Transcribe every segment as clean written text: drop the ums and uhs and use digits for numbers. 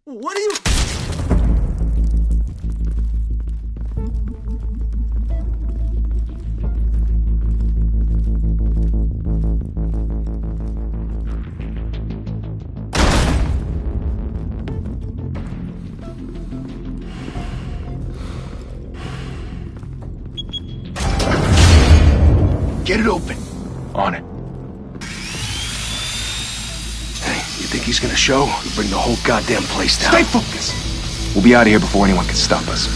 What are you... Get it open. On it. Hey, you think he's gonna show? We'll bring the whole goddamn place down. Stay focused! We'll be out of here before anyone can stop us.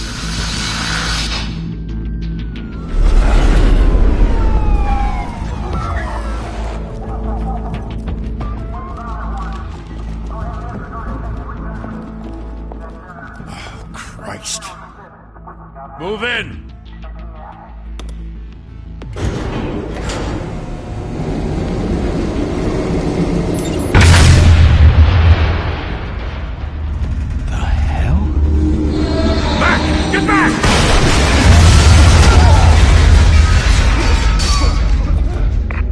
Oh, Christ. Move in! Get back!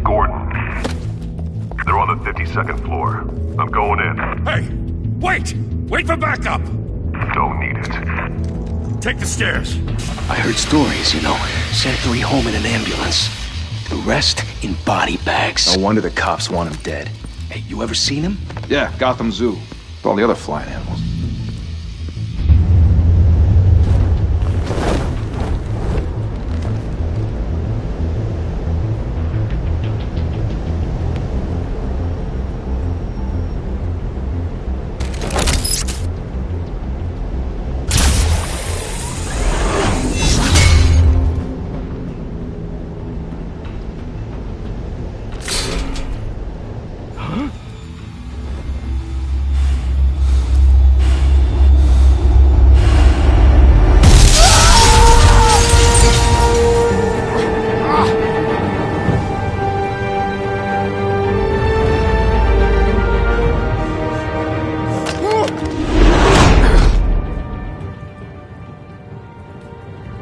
Gordon. They're on the 52nd floor. I'm going in. Hey! Wait! Wait for backup! Don't need it. Take the stairs. I heard stories, you know. Sent 3 home in an ambulance. The rest in body bags. No wonder the cops want him dead. Hey, you ever seen him? Yeah, Gotham Zoo. With all the other flying animals.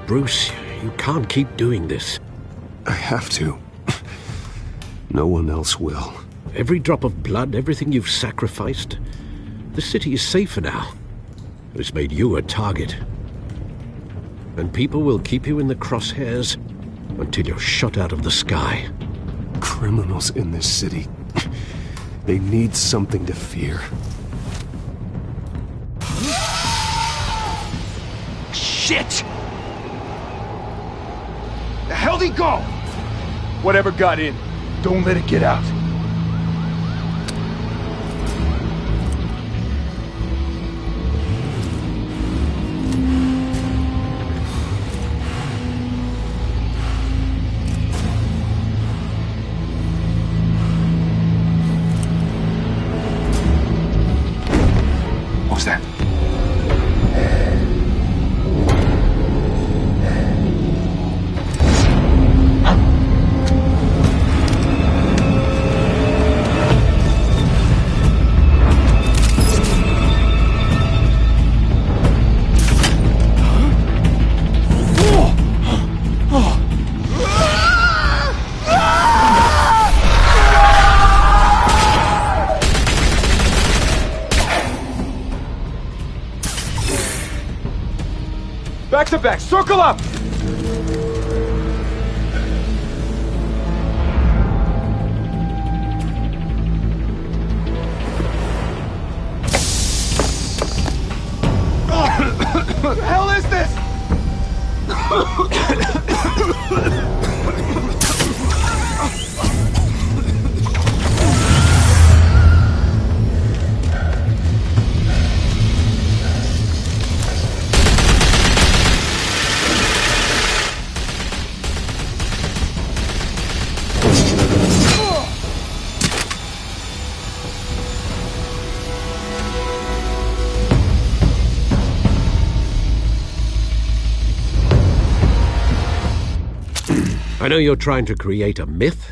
Bruce, you can't keep doing this. I have to. No one else will. Every drop of blood, everything you've sacrificed. The city is safer now. It's made you a target. And people will keep you in the crosshairs until you're shot out of the sky. Criminals in this city. They need something to fear. Shit! The hell'd he go? Whatever got in, don't let it get out. What was that? Back to back, circle up! What the hell is this? I know you're trying to create a myth,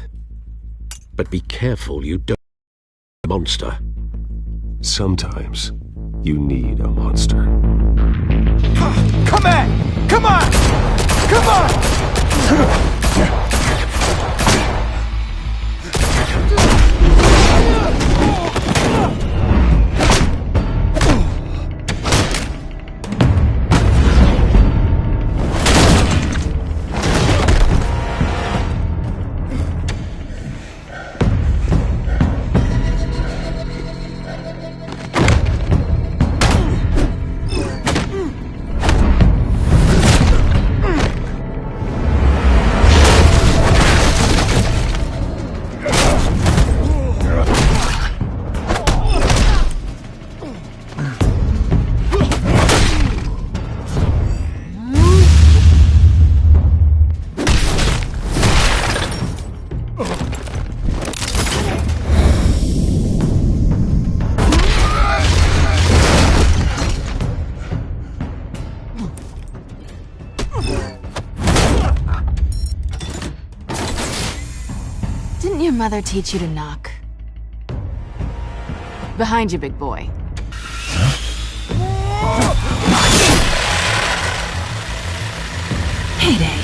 but be careful you don't be a monster. Sometimes you need a monster. Come on! Come on! Come on! mother teach you to knock? Behind you, big boy. Heyday.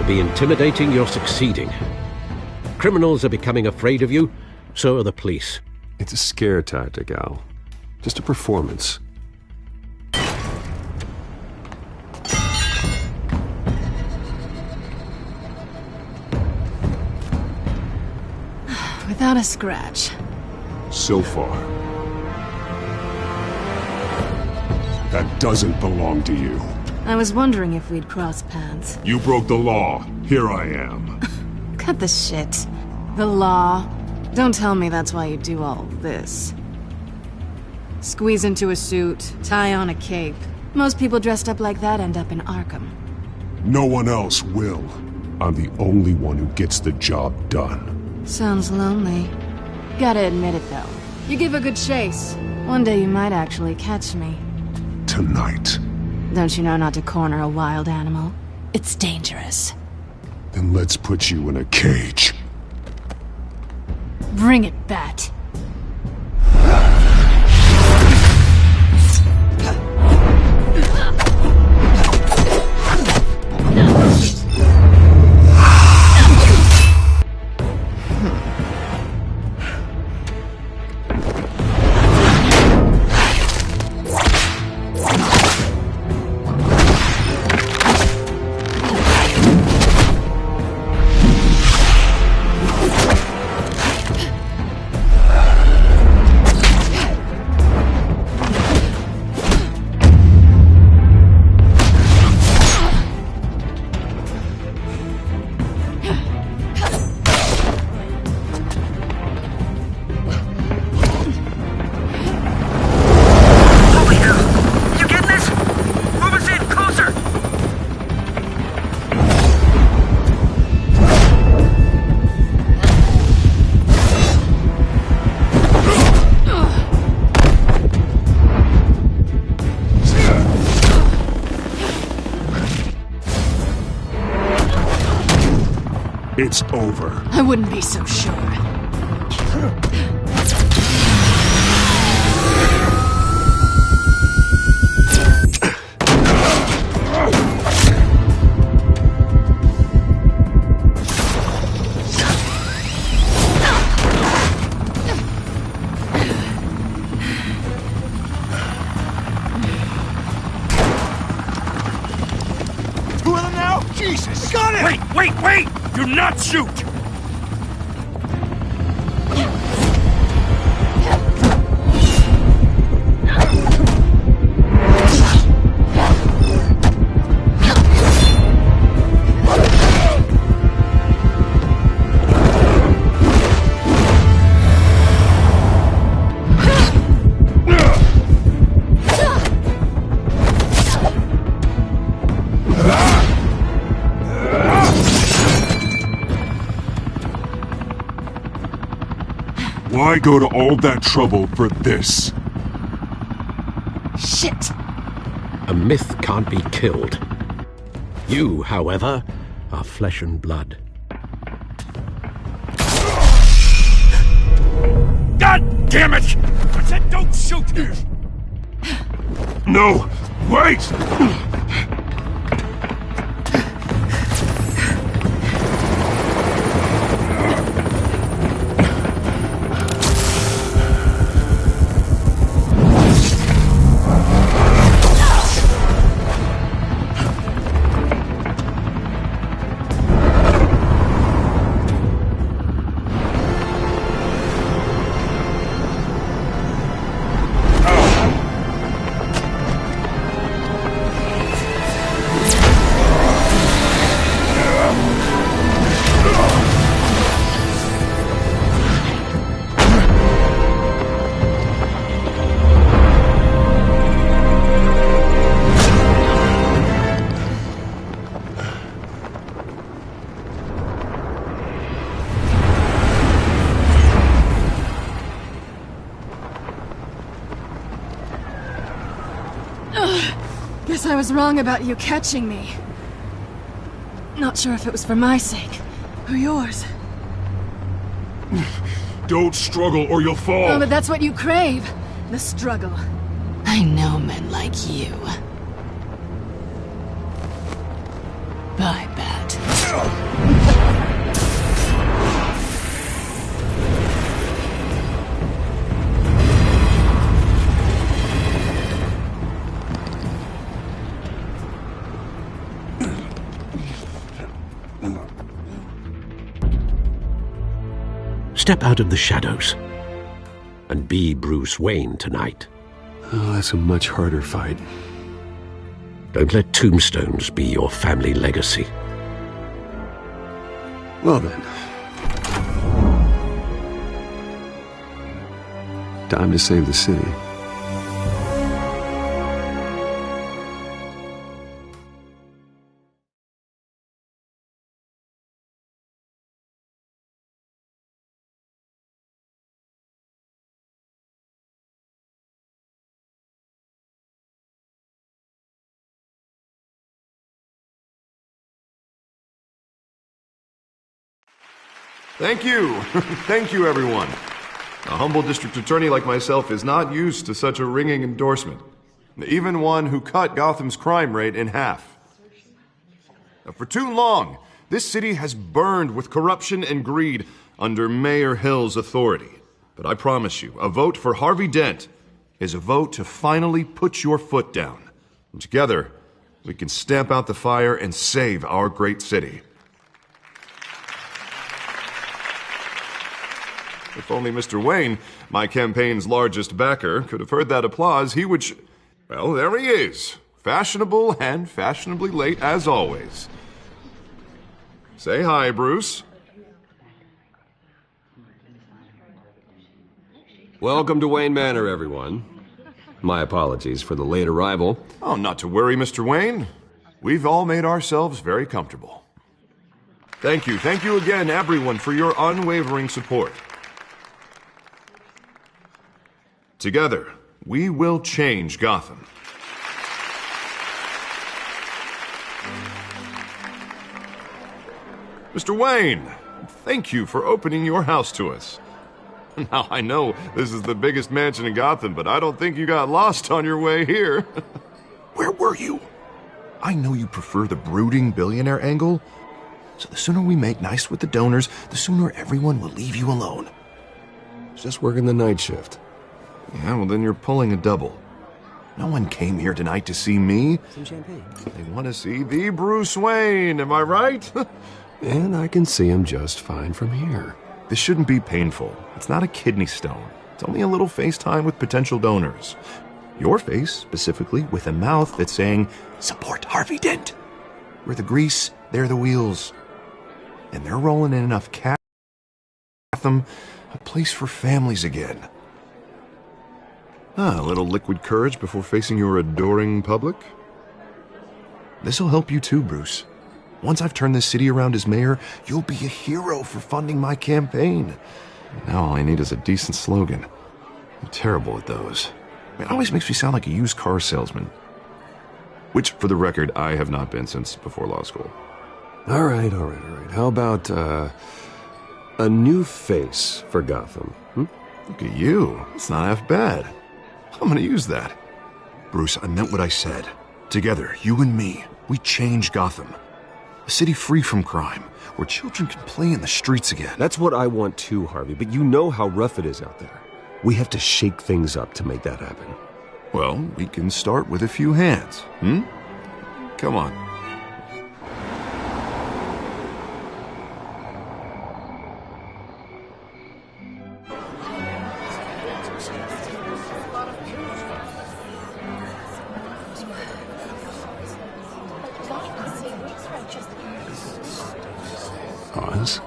Intimidating, you're succeeding. Criminals are becoming afraid of you, so are the police. It's a scare tactic, Al. Just a performance. Without a scratch. So far. That doesn't belong to you. I was wondering if we'd cross paths. You broke the law. Here I am. Cut the shit. The law. Don't tell me that's why you do all this. Squeeze into a suit, tie on a cape. Most people dressed up like that end up in Arkham. No one else will. I'm the only one who gets the job done. Sounds lonely. Gotta admit it, though. You give a good chase. One day you might actually catch me. Tonight. Don't you know not to corner a wild animal? It's dangerous. Then let's put you in a cage. Bring it, Bat. It's over. I wouldn't be so sure. Two of them now? Jesus! Got it! Wait! Do not shoot! Why go to all that trouble for this? Shit! A myth can't be killed. You, however, are flesh and blood. God damn it! I said don't shoot! No! Wait! guess I was wrong about you catching me. Not sure if it was for my sake, or yours. Don't struggle or you'll fall! Oh, but that's what you crave. The struggle. I know men like you. Bye, Bat. Step out of the shadows and be Bruce Wayne tonight. Oh, that's a much harder fight. Don't let tombstones be your family legacy. Well then. Time to save the city. Thank you. Thank you, everyone. A humble district attorney like myself is not used to such a ringing endorsement. Even one who cut Gotham's crime rate in half. For too long, this city has burned with corruption and greed under Mayor Hill's authority. But I promise you, a vote for Harvey Dent is a vote to finally put your foot down. And together, we can stamp out the fire and save our great city. If only Mr. Wayne, my campaign's largest backer, could have heard that applause, he would well, there he is. Fashionable and fashionably late as always. Say hi, Bruce. Welcome to Wayne Manor, everyone. My apologies for the late arrival. Oh, not to worry, Mr. Wayne. We've all made ourselves very comfortable. Thank you again, everyone, for your unwavering support. Together, we will change Gotham. Mr. Wayne, thank you for opening your house to us. Now, I know this is the biggest mansion in Gotham, but I don't think you got lost on your way here. Where were you? I know you prefer the brooding billionaire angle, so the sooner we make nice with the donors, the sooner everyone will leave you alone. Just working the night shift. Yeah, well, then you're pulling a double. No one came here tonight to see me. Some champagne. They want to see the Bruce Wayne, am I right? And I can see him just fine from here. This shouldn't be painful. It's not a kidney stone. It's only a little FaceTime with potential donors. Your face, specifically, with a mouth that's saying, support Harvey Dent. We're the grease, they're the wheels. And they're rolling in enough cash to Gotham, a place for families again. A little liquid courage before facing your adoring public. This'll help you too, Bruce. Once I've turned this city around as mayor, you'll be a hero for funding my campaign. Now all I need is a decent slogan. I'm terrible at those. It always makes me sound like a used car salesman. Which, for the record, I have not been since before law school. All right. How about, a new face for Gotham? Look at you. It's not half bad. I'm gonna use that. Bruce, I meant what I said. Together, you and me, we change Gotham. A city free from crime, where children can play in the streets again. That's what I want too, Harvey, but you know how rough it is out there. We have to shake things up to make that happen. Well, we can start with a few hands, Come on. Oz?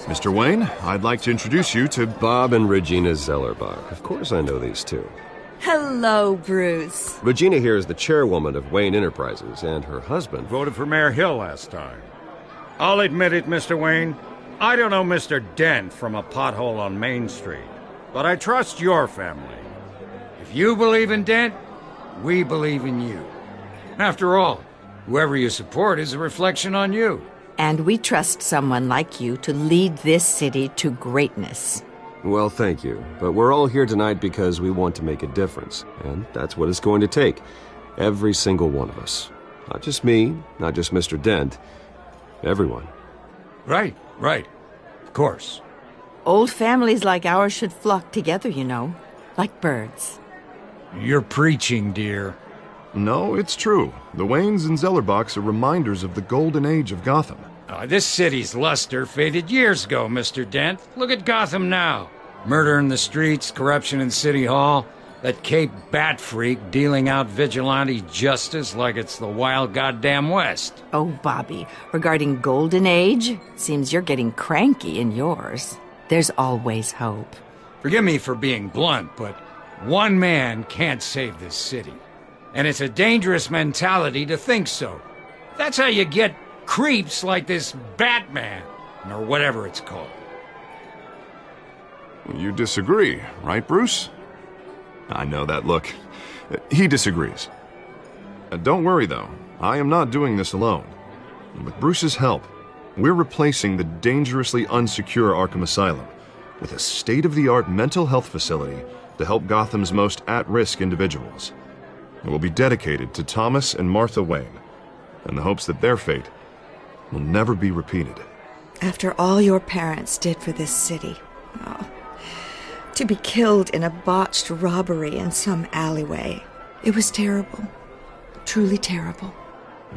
Mr. Wayne, I'd like to introduce you to Bob and Regina Zellerbach. Of course I know these two. Hello, Bruce. Regina here is the chairwoman of Wayne Enterprises, and her husband Voted for Mayor Hill last time. I'll admit it, Mr. Wayne. I don't know Mr. Dent from a pothole on Main Street, but I trust your family. If you believe in Dent, we believe in you. After all, whoever you support is a reflection on you. And we trust someone like you to lead this city to greatness. Well, thank you. But we're all here tonight because we want to make a difference. And that's what it's going to take. Every single one of us. Not just me, not just Mr. Dent. Everyone. Right. Of course. Old families like ours should flock together, you know. Like birds. You're preaching, dear. No, it's true. The Waynes and Zellerbachs are reminders of the golden age of Gotham. This city's luster faded years ago, Mr. Dent. Look at Gotham now. Murder in the streets, corruption in City Hall, that Cape Bat freak dealing out vigilante justice like it's the wild goddamn West. Oh, Bobby, regarding Golden Age, seems you're getting cranky in yours. There's always hope. Forgive me for being blunt, but one man can't save this city. And it's a dangerous mentality to think so. That's how you get creeps like this Batman, or whatever it's called. You disagree, right, Bruce? I know that look. He disagrees. Don't worry, though. I am not doing this alone. With Bruce's help, we're replacing the dangerously unsecure Arkham Asylum with a state-of-the-art mental health facility to help Gotham's most at-risk individuals. It will be dedicated to Thomas and Martha Wayne, in the hopes that their fate will never be repeated. After all your parents did for this city, to be killed in a botched robbery in some alleyway, it was terrible. Truly terrible.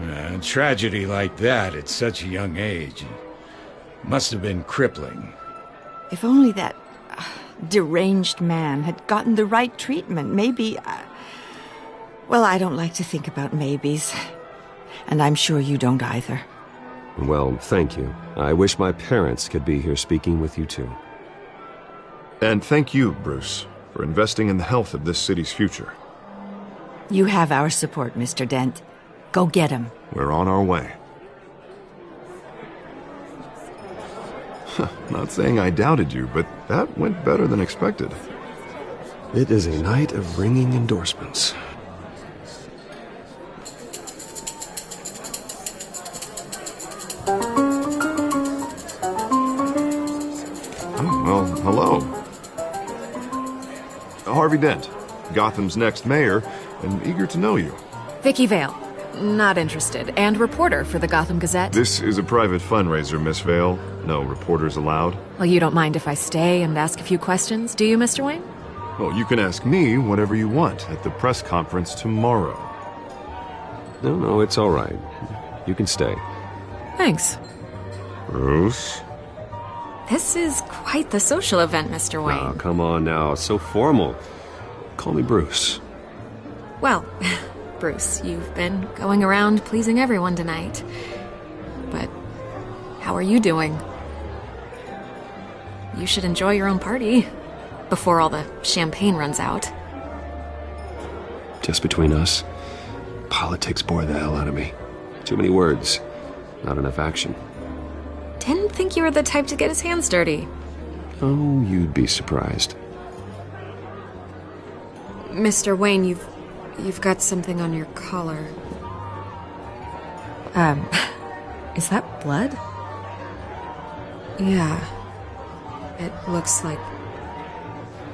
A tragedy like that at such a young age must have been crippling. If only that deranged man had gotten the right treatment, maybe... Well, I don't like to think about maybes. And I'm sure you don't either. Well, thank you. I wish my parents could be here speaking with you too. And thank you, Bruce, for investing in the health of this city's future. You have our support, Mr. Dent. Go get him. We're on our way. Not saying I doubted you, but that went better than expected. It is a night of ringing endorsements. Well, hello. Harvey Dent, Gotham's next mayor, and eager to know you. Vicky Vale. Not interested. And reporter for the Gotham Gazette. This is a private fundraiser, Miss Vale. No reporters allowed. Well, you don't mind if I stay and ask a few questions, do you, Mr. Wayne? Well, you can ask me whatever you want at the press conference tomorrow. No, it's all right. You can stay. Thanks. Bruce? This is quite the social event, Mr. Wayne. Oh, come on now. So formal. Call me Bruce. Well, Bruce, you've been going around pleasing everyone tonight. But how are you doing? You should enjoy your own party before all the champagne runs out. Just between us, politics bore the hell out of me. Too many words, not enough action. Didn't think you were the type to get his hands dirty. Oh, you'd be surprised. Mr. Wayne, you've got something on your collar. Is that blood? Yeah. It looks like...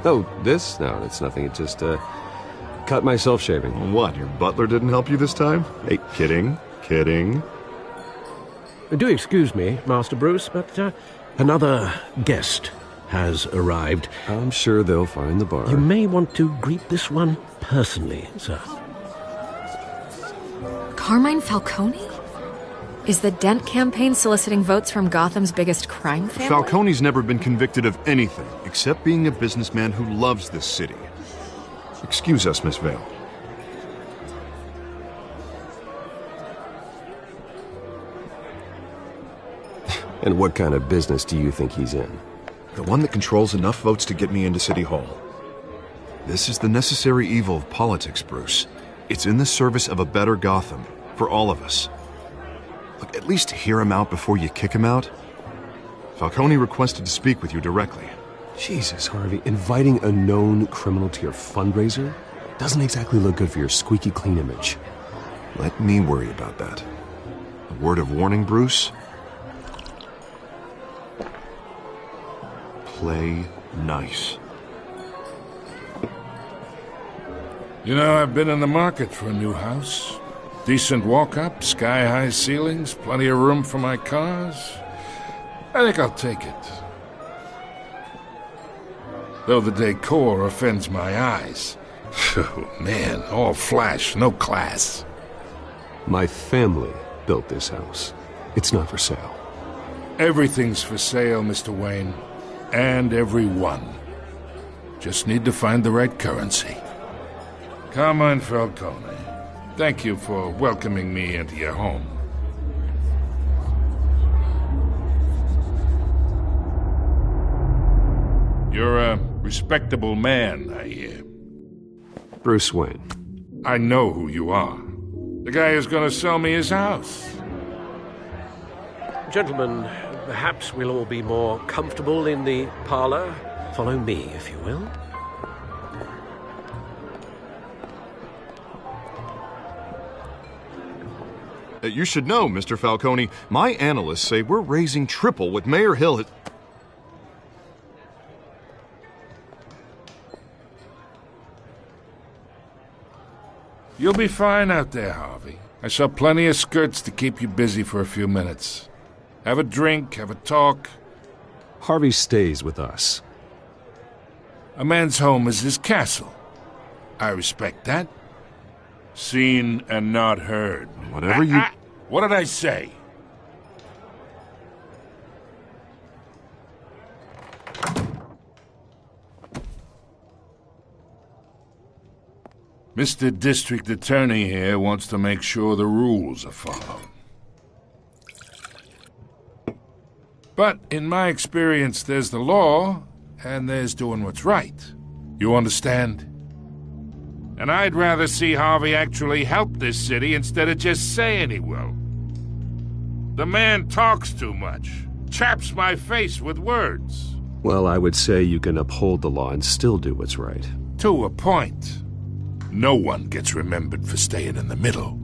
Oh, this? No, it's nothing. It just, cut myself shaving. What, your butler didn't help you this time? Hey, kidding. Do excuse me, Master Bruce, but another guest has arrived. I'm sure they'll find the bar. You may want to greet this one personally, sir. Carmine Falcone? Is the Dent campaign soliciting votes from Gotham's biggest crime family? Falcone's never been convicted of anything except being a businessman who loves this city. Excuse us, Miss Vale. And what kind of business do you think he's in? The one that controls enough votes to get me into City Hall. This is the necessary evil of politics, Bruce. It's in the service of a better Gotham, for all of us. Look, at least hear him out before you kick him out. Falcone requested to speak with you directly. Jesus, Harvey, inviting a known criminal to your fundraiser doesn't exactly look good for your squeaky clean image. Let me worry about that. A word of warning, Bruce? Play nice. You know, I've been in the market for a new house. Decent walk-up, sky-high ceilings, plenty of room for my cars. I think I'll take it. Though the decor offends my eyes. Oh, man, all flash, no class. My family built this house. It's not for sale. Everything's for sale, Mr. Wayne. And everyone. Just need to find the right currency. Carmine Falcone, thank you for welcoming me into your home. You're a respectable man, I hear. Bruce Wayne. I know who you are. The guy who's gonna sell me his house. Gentlemen, perhaps we'll all be more comfortable in the parlor. Follow me, if you will. You should know, Mr. Falcone, my analysts say we're raising triple what Mayor Hill had... You'll be fine out there, Harvey. I saw plenty of skirts to keep you busy for a few minutes. Have a drink, have a talk. Harvey stays with us. A man's home is his castle. I respect that. Seen and not heard. Whatever you... What did I say? Mr. District Attorney here wants to make sure the rules are followed. But in my experience, there's the law, and there's doing what's right. You understand? And I'd rather see Harvey actually help this city instead of just saying he will. The man talks too much, chaps my face with words. Well, I would say you can uphold the law and still do what's right. To a point. No one gets remembered for staying in the middle.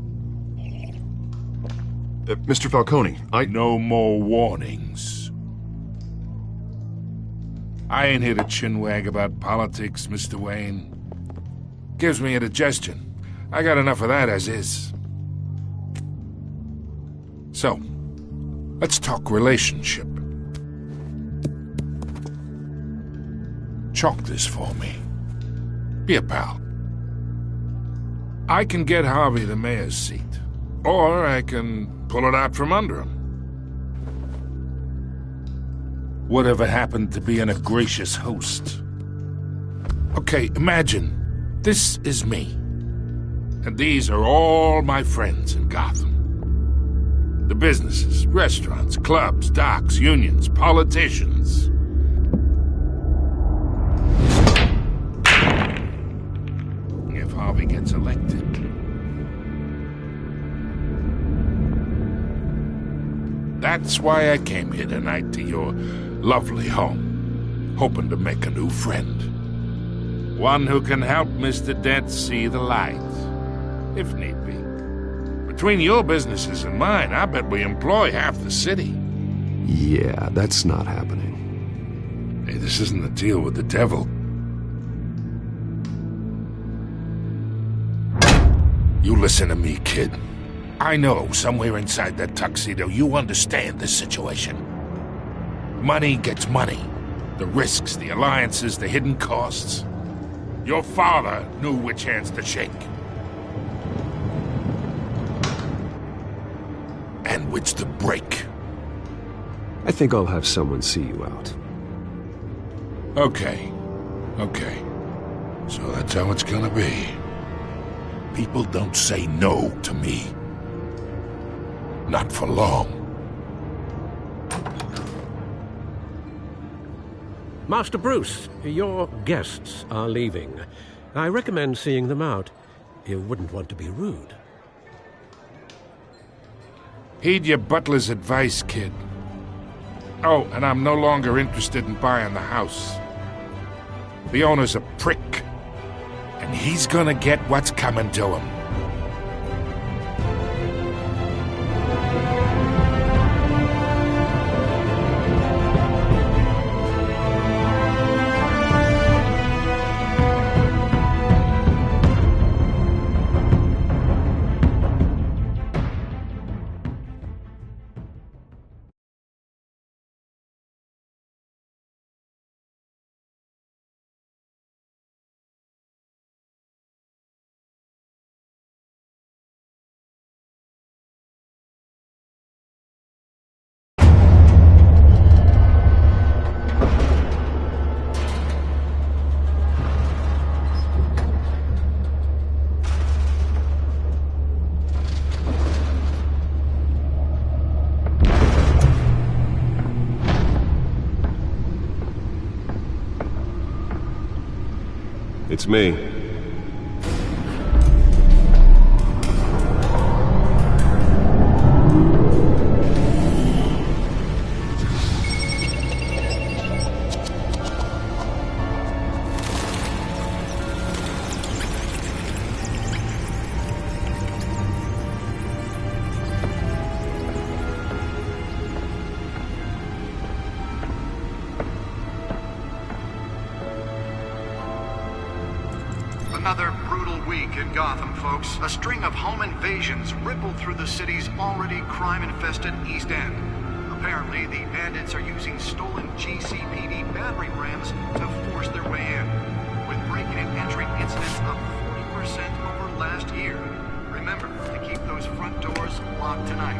Mr. Falcone, No more warnings. I ain't here to chinwag about politics, Mr. Wayne. Gives me indigestion. I got enough of that as is. So, let's talk relationship. Chalk this for me. Be a pal. I can get Harvey the mayor's seat, or I can pull it out from under him. Whatever happened to being a gracious host? Okay, imagine this is me, and these are all my friends in Gotham. The businesses, restaurants, clubs, docks, unions, politicians. If Harvey gets elected, that's why I came here tonight to your lovely home, hoping to make a new friend. One who can help Mr. Dent see the light, if need be. Between your businesses and mine, I bet we employ half the city. Yeah, that's not happening. Hey, this isn't a deal with the devil. You listen to me, kid. I know somewhere inside that tuxedo you understand this situation. Money gets money. The risks, the alliances, the hidden costs. Your father knew which hands to shake. And which to break. I think I'll have someone see you out. Okay. So that's how it's gonna be. People don't say no to me. Not for long. Master Bruce, your guests are leaving. I recommend seeing them out. You wouldn't want to be rude. Heed your butler's advice, kid. Oh, and I'm no longer interested in buying the house. The owner's a prick, and he's gonna get what's coming to him. It's me. Another brutal week in Gotham, folks. A string of home invasions rippled through the city's already crime-infested East End. Apparently, the bandits are using stolen GCPD battering rams to force their way in, with break-in and entry incidents up 40% over last year. Remember to keep those front doors locked tonight.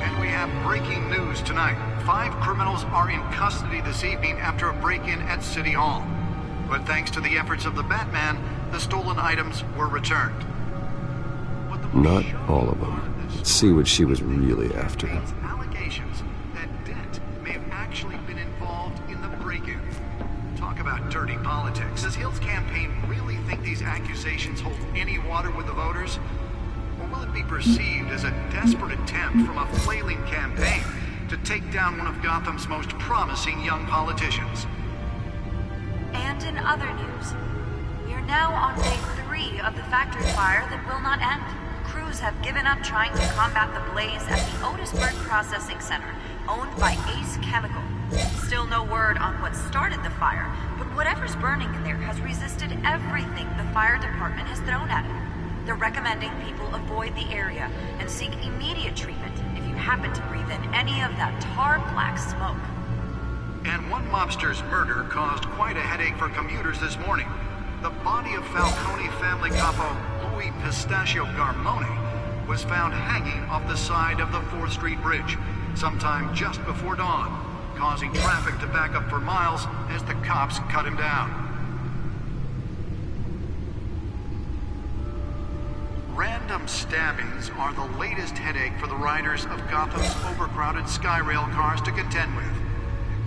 And we have breaking news tonight. 5 criminals are in custody this evening after a break-in at City Hall. But thanks to the efforts of the Batman, the stolen items were returned. Not all of them. Let's see what she was really after. Allegations that Dent may have actually been involved in the break-in. Talk about dirty politics. Does Hill's campaign really think these accusations hold any water with the voters? Or will it be perceived as a desperate attempt from a flailing campaign to take down one of Gotham's most promising young politicians? And in other news, we are now on day 3 of the factory fire that will not end. Crews have given up trying to combat the blaze at the Otisburg Processing Center, owned by Ace Chemical. Still no word on what started the fire, but whatever's burning in there has resisted everything the fire department has thrown at it. They're recommending people avoid the area and seek immediate treatment if you happen to breathe in any of that tar black smoke. And one mobster's murder caused quite a headache for commuters this morning. The body of Falcone family capo Louis Pistachio Garmone was found hanging off the side of the 4th Street Bridge sometime just before dawn, causing traffic to back up for miles as the cops cut him down. Random stabbings are the latest headache for the riders of Gotham's overcrowded Skyrail cars to contend with.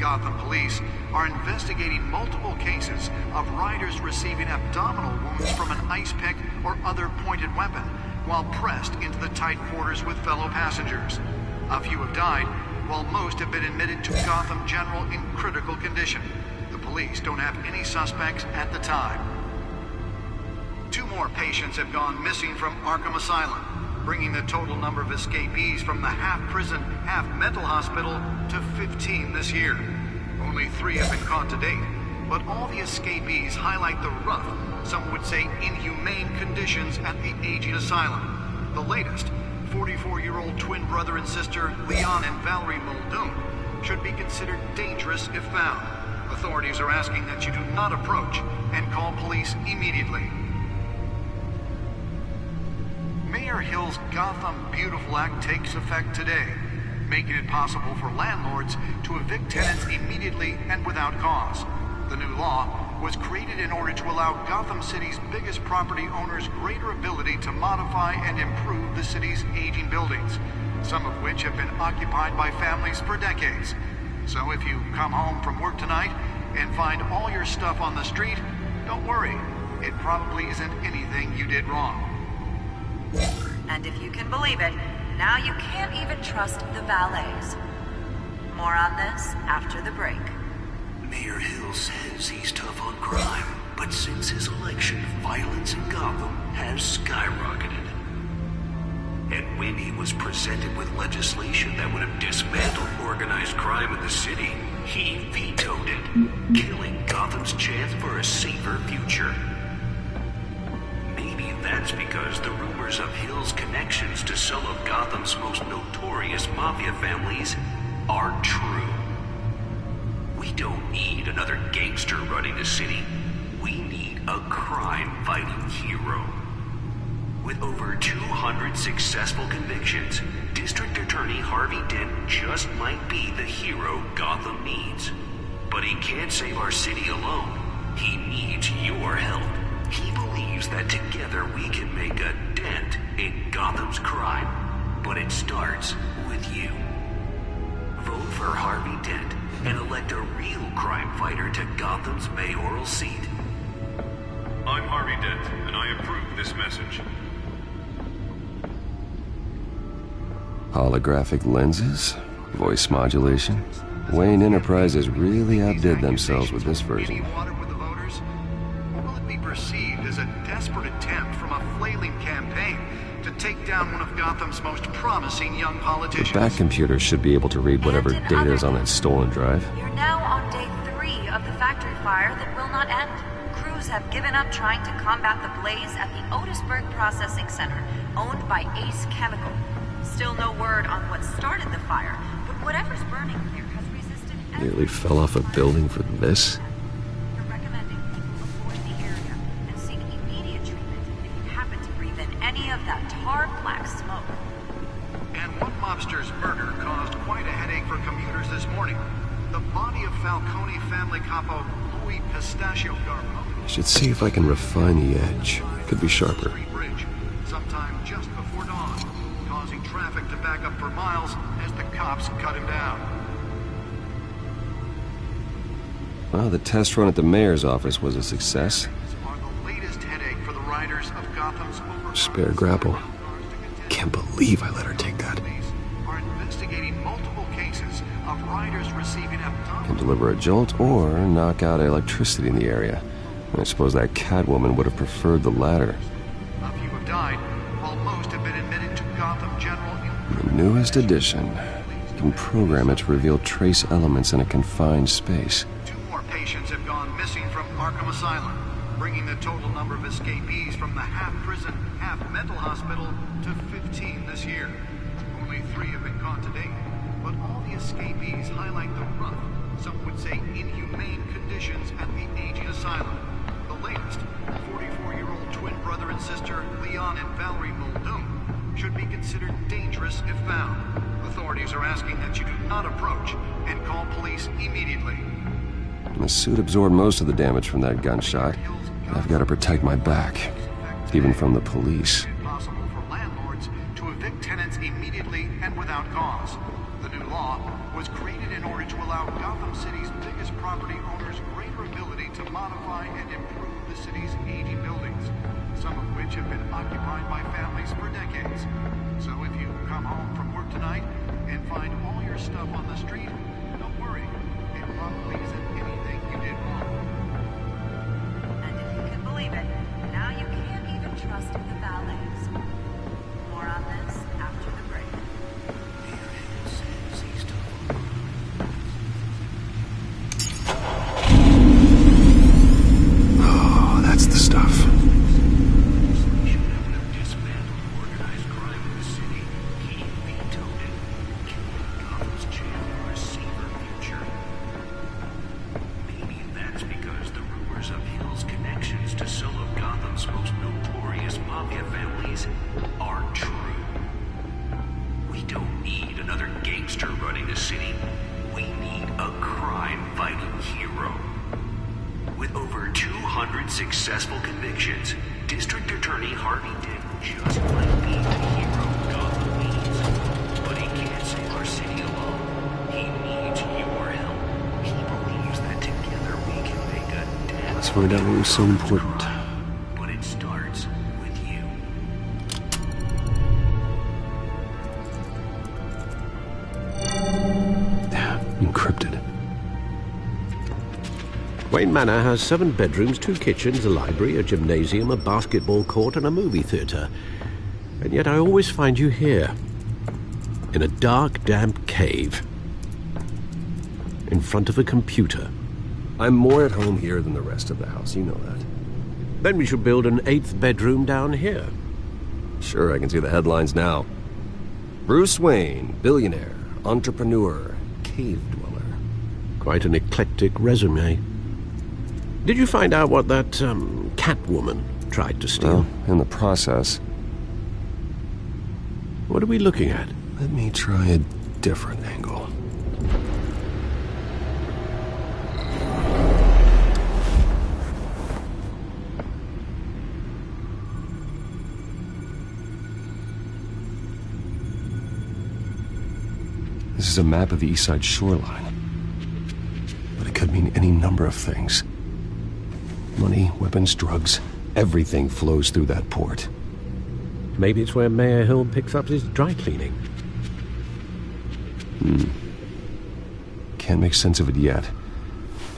Gotham police are investigating multiple cases of riders receiving abdominal wounds from an ice pick or other pointed weapon while pressed into the tight quarters with fellow passengers. A few have died, while most have been admitted to Gotham General in critical condition. The police don't have any suspects at the time. 2 more patients have gone missing from Arkham Asylum, bringing the total number of escapees from the half-prison, half-mental hospital to 15 this year. Only 3 have been caught to date, but all the escapees highlight the rough, some would say inhumane conditions at the aging asylum. The latest, 44-year-old twin brother and sister Leon and Valerie Muldoon, should be considered dangerous if found. Authorities are asking that you do not approach and call police immediately. Mayor Hill's Gotham Beautiful Act takes effect today, making it possible for landlords to evict tenants immediately and without cause. The new law was created in order to allow Gotham City's biggest property owners greater ability to modify and improve the city's aging buildings, some of which have been occupied by families for decades. So if you come home from work tonight and find all your stuff on the street, don't worry. It probably isn't anything you did wrong. And if you can believe it, now you can't even trust the valets. More on this after the break. Mayor Hill says he's tough on crime, but since his election, violence in Gotham has skyrocketed. And when he was presented with legislation that would have dismantled organized crime in the city, he vetoed it, killing Gotham's chance for a safer future. Maybe that's because the rumors of Hill's connections to some of Gotham's most notorious mafia families are true. We don't need another gangster running the city. We need a crime-fighting hero. With over 200 successful convictions, District Attorney Harvey Dent just might be the hero Gotham needs. But he can't save our city alone. He needs your help. He believes that together we can make a dent in Gotham's crime. But it starts with you. Vote for Harvey Dent and elect a real crime fighter to Gotham's mayoral seat. I'm Harvey Dent, and I approve this message. Holographic lenses? Voice modulation? Wayne Enterprises really outdid themselves with this version. Will it be perceived as a desperate attempt from a flailing campaign to take down one of Gotham's most promising young politicians? The back computer should be able to read whatever data is on that stolen drive. You're now on day 3 of the factory fire that will not end. Crews have given up trying to combat the blaze at the Otisburg Processing Center, owned by Ace Chemical. Still no word on what started the fire, but whatever's burning here has resisted every... Nearly fell off a building for this? You're recommending people avoid the area and seek immediate treatment if you happen to breathe in any of that tar black smoke. And one mobster's murder caused quite a headache for commuters this morning. The body of Falcone family capo Louis Pistachio Garbo. Should see if I can refine the edge. Could be sharper. Bridge, sometime just before dawn, causing traffic to back up for miles as the cops cut him down. Well, the test run at the mayor's office was a success. Are the latest headache for the riders of Gotham's Spare grapple. Can't believe I let her take that. are investigating multiple cases of riders receiving abdominal... Can deliver a jolt or knock out electricity in the area. I suppose that Catwoman would have preferred the latter. A few have died, while most have been admitted to Gotham General... The newest edition can program it to reveal trace elements in a confined space. 2 more patients have gone missing from Arkham Asylum, bringing the total number of escapees from the half-prison, half-mental hospital to 15 this year. Only 3 have been caught to date, but all the escapees highlight the rough, some would say inhumane conditions at the aging asylum. The latest, 44-year-old twin brother and sister Leon and Valerie Muldoon, should be considered dangerous if found. Authorities are asking that you do not approach and call police immediately. The suit absorbed most of the damage from that gunshot. I've got to protect my back, even from the police. Possible for landlords to evict tenants immediately and without cause. The new law was created in order to allow Gotham City's biggest property owners greater ability to modify and improve the city's aging buildings, some of which have been occupied by families for decades. So if you come home from work tonight and find all your stuff on the street, don't worry. It probably isn't anything you did wrong. And if you can believe it, now you can't even trust the valets. More on this after the break. Oh, that's the stuff. Successful convictions, District Attorney Harvey Dent just might be the hero Gotham needs. But he can't save our city alone. He needs your help. He believes that together we can make a dent. Let's find out what was so important. But it starts with you. Encrypted. Wayne Manor has 7 bedrooms, 2 kitchens, a library, a gymnasium, a basketball court, and a movie theatre. And yet I always find you here, in a dark, damp cave, in front of a computer. I'm more at home here than the rest of the house, you know that. Then we should build an 8th bedroom down here. Sure, I can see the headlines now. Bruce Wayne, billionaire, entrepreneur, cave dweller. Quite an eclectic resume. Did you find out what that, Catwoman tried to steal? Well, in the process. What are we looking at? Let me try a different angle. This is a map of the East Side shoreline. But it could mean any number of things. Money, weapons, drugs, Everything flows through that port. Maybe it's where Mayor Hill picks up his dry cleaning. Can't make sense of it yet.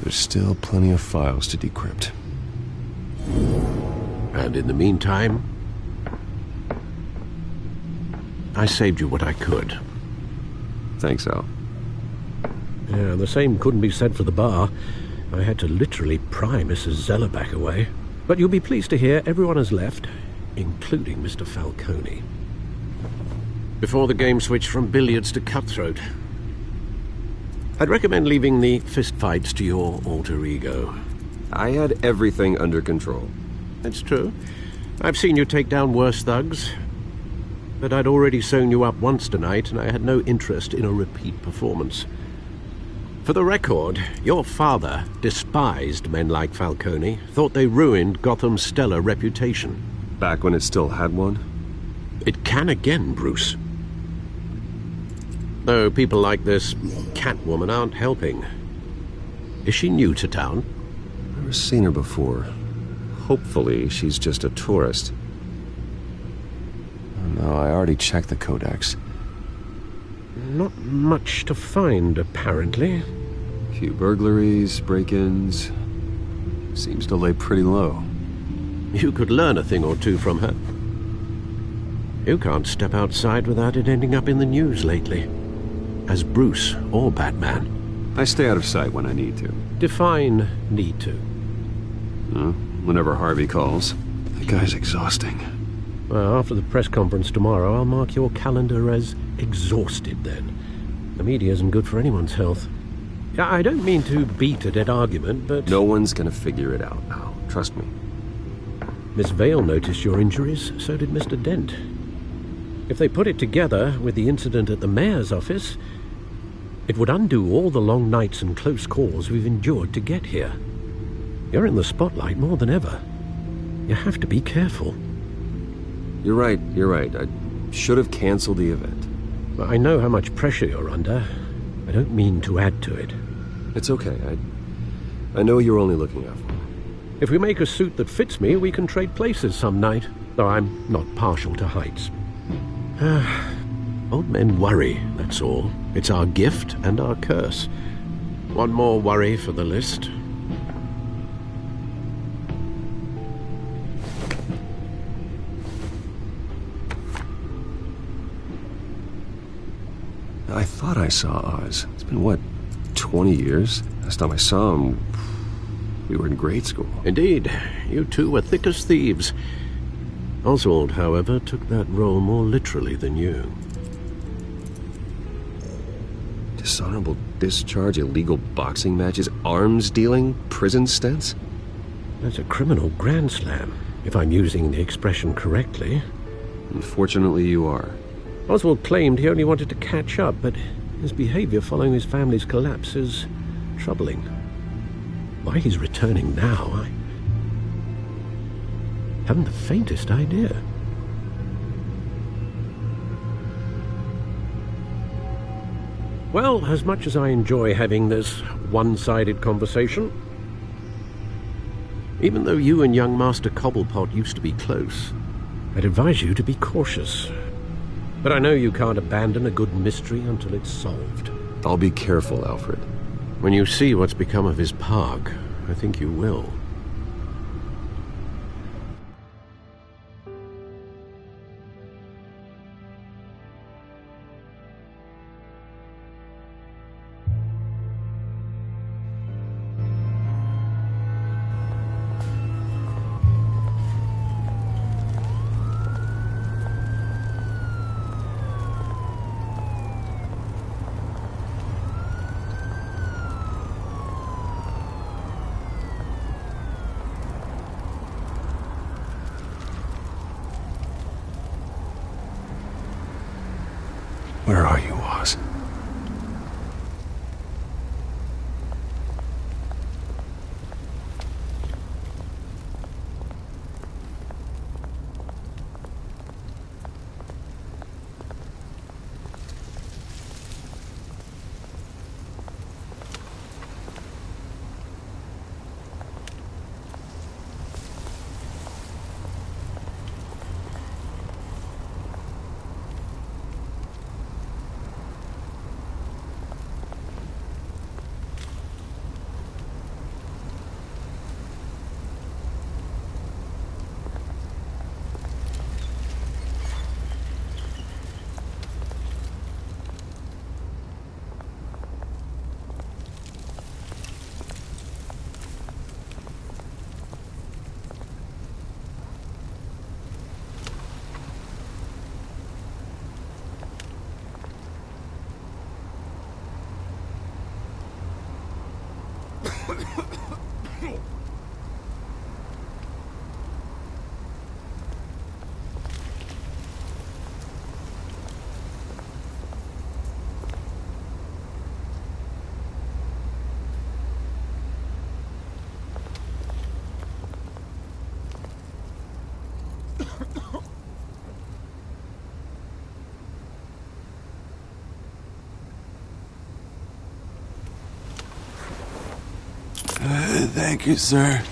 There's still plenty of files to decrypt. And in the meantime, I saved you what I could. Thanks, Al. Yeah, the same couldn't be said for the bar. I had to literally pry Mrs. Zeller back away. But you'll be pleased to hear everyone has left, including Mr. Falcone. Before the game switched from billiards to cutthroat. I'd recommend leaving the fistfights to your alter ego. I had everything under control. That's true. I've seen you take down worse thugs. But I'd already sewn you up once tonight, and I had no interest in a repeat performance. For the record, your father despised men like Falcone, thought they ruined Gotham's stellar reputation. Back when it still had one? It can again, Bruce. Though people like this Catwoman aren't helping. Is she new to town? Never seen her before. Hopefully, she's just a tourist. No, I already checked the codex. Not much to find, apparently. Few burglaries, break-ins. Seems to lay pretty low. You could learn a thing or two from her. You can't step outside without it ending up in the news lately. As Bruce or Batman. I stay out of sight when I need to. Define need to. Whenever Harvey calls. That guy's exhausting. Well, after the press conference tomorrow, I'll mark your calendar as exhausted then. The media isn't good for anyone's health. I don't mean to beat a dead argument, but... No one's gonna figure it out now. Trust me. Miss Vale noticed your injuries, so did Mr. Dent. If they put it together with the incident at the mayor's office, it would undo all the long nights and close calls we've endured to get here. You're in the spotlight more than ever. You have to be careful. You're right. I should have canceled the event. I know how much pressure you're under. I don't mean to add to it. It's okay. I know you're only looking out for me. If we make a suit that fits me, we can trade places some night, though I'm not partial to heights. Old men worry, that's all. It's our gift and our curse. One more worry for the list. I thought I saw Oz. It's been, what, 20 years? Last time I saw him, we were in grade school. Indeed. You two were thick as thieves. Oswald, however, took that role more literally than you. Dishonorable discharge, illegal boxing matches, arms dealing, prison stints? That's a criminal grand slam, if I'm using the expression correctly. Unfortunately, you are. Oswald claimed he only wanted to catch up, but his behavior following his family's collapse is troubling. Why he's returning now, I haven't the faintest idea. Well, as much as I enjoy having this one-sided conversation, even though you and young Master Cobblepot used to be close, I'd advise you to be cautious. But I know you can't abandon a good mystery until it's solved. I'll be careful, Alfred. When you see what's become of his park, I think you will. Where are you, Oz? Thank you, sir.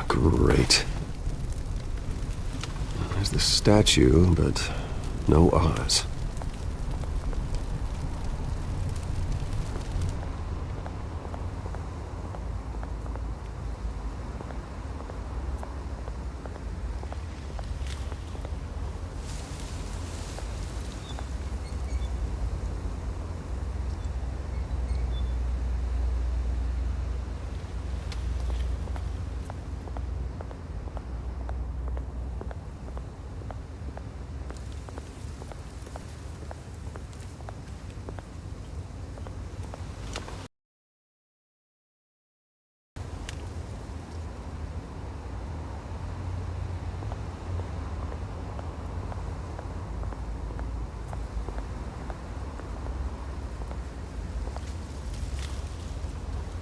Great. There's the statue, but no Oz.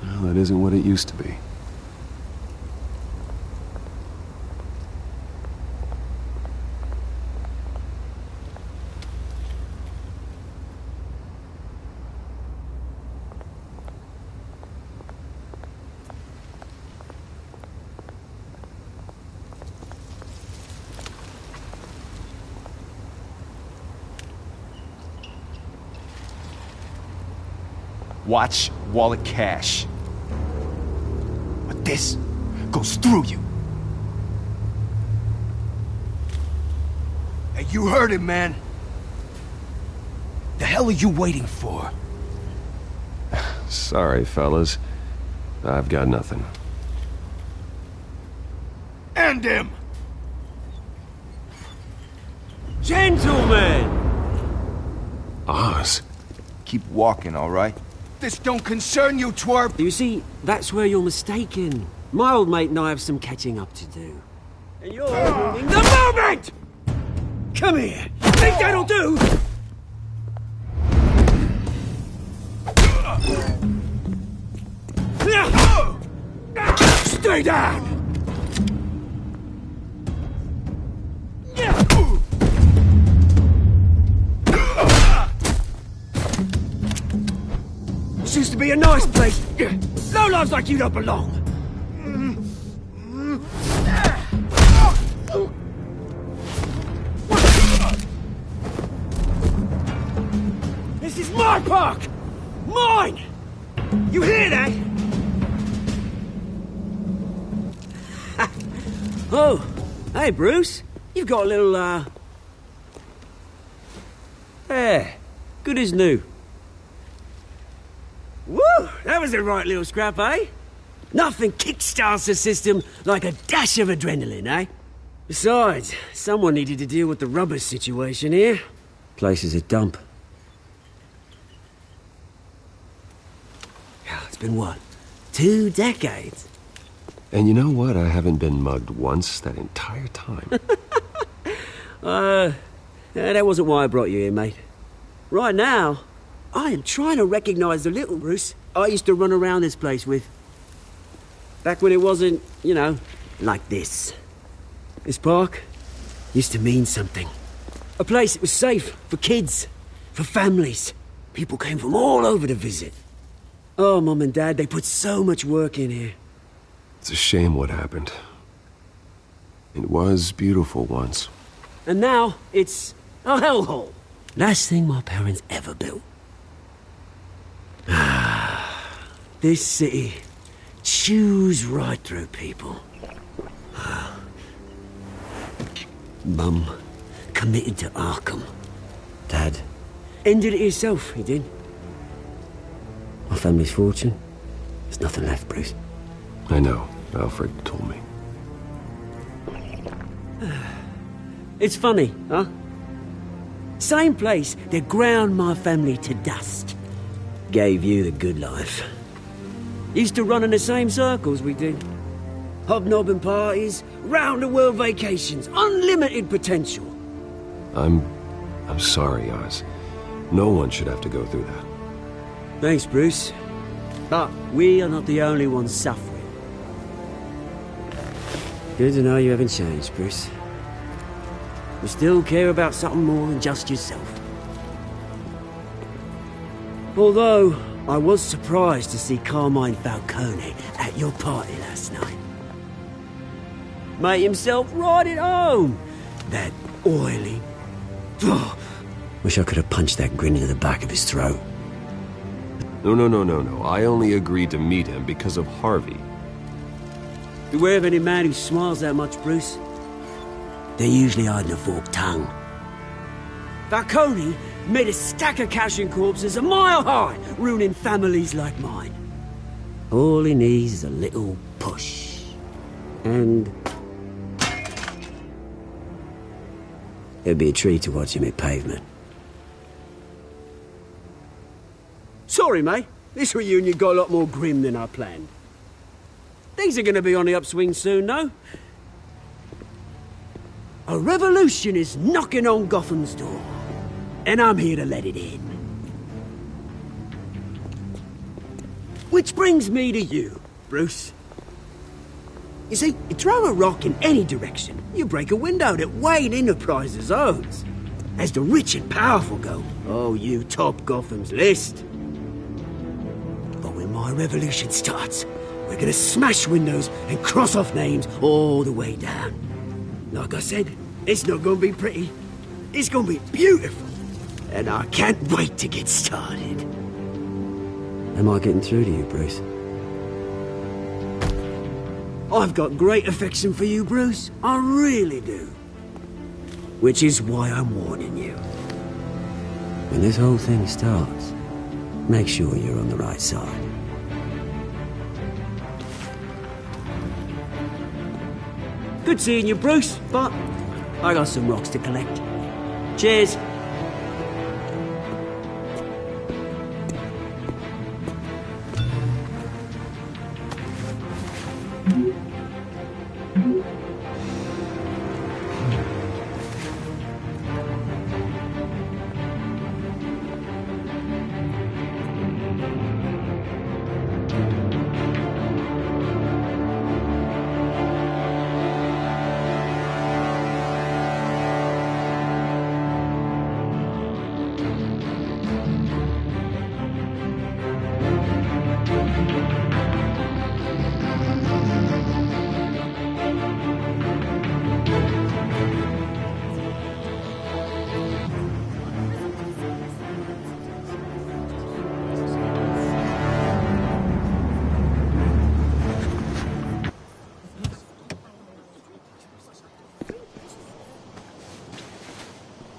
Well, that isn't what it used to be. Watch wallet cash. But this goes through you. Hey, you heard it, man. The hell are you waiting for? Sorry, fellas. I've got nothing. End him! Gentlemen! Oz. Keep walking, all right? This don't concern you, twerp! You see, that's where you're mistaken. My old mate and I have some catching up to do. And you're ruining the moment! Come here! Think that'll do? Stay down! This used to be a nice place. Lowlifes like you don't belong. This is my park! Mine! You hear that? Oh, hey Bruce. You've got a little, There. Good as new. Woo! That was a right little scrap, eh? Nothing kickstarts the system like a dash of adrenaline, eh? Besides, someone needed to deal with the rubber situation here. Place is a dump. It's been what? 2 decades? And you know what? I haven't been mugged once that entire time. That wasn't why I brought you here, mate. Right now, I am trying to recognize the little Bruce I used to run around this place with. Back when it wasn't, you know, like this. This park used to mean something. A place that was safe for kids, for families. People came from all over to visit. Oh, Mum and Dad, they put so much work in here. It's a shame what happened. It was beautiful once. And now, it's a hellhole. Last thing my parents ever built. This city chews right through people. Mum committed to Arkham. Dad ended it himself, he did. My family's fortune. There's nothing left, Bruce. I know. Alfred told me. It's funny, huh? Same place that ground my family to dust. Gave you the good life. Used to run in the same circles we did. Hobnobbing parties, round-the-world vacations, unlimited potential. I'm sorry, Oz. No one should have to go through that. Thanks, Bruce. But we are not the only ones suffering. Good to know you haven't changed, Bruce. You still care about something more than just yourself. Although, I was surprised to see Carmine Falcone at your party last night. Made himself right at home. That oily... Oh, wish I could have punched that grin into the back of his throat. No. I only agreed to meet him because of Harvey. Beware of any man who smiles that much, Bruce. They're usually hiding a forked tongue. Falcone made a stack of cashing corpses a mile high, ruining families like mine. All he needs is a little push. And... it'd be a treat to watch him hit pavement. Sorry, mate. This reunion got a lot more grim than I planned. Things are going to be on the upswing soon, though. A revolution is knocking on Gotham's door, and I'm here to let it in. Which brings me to you, Bruce. You see, you throw a rock in any direction, you break a window that Wayne Enterprises owns. As the rich and powerful go, oh, you top Gotham's list. But when my revolution starts, we're gonna smash windows and cross off names all the way down. Like I said, it's not gonna be pretty. It's gonna be beautiful. And I can't wait to get started. Am I getting through to you, Bruce? I've got great affection for you, Bruce. I really do. Which is why I'm warning you. When this whole thing starts, make sure you're on the right side. Good seeing you, Bruce, but I got some rocks to collect. Cheers.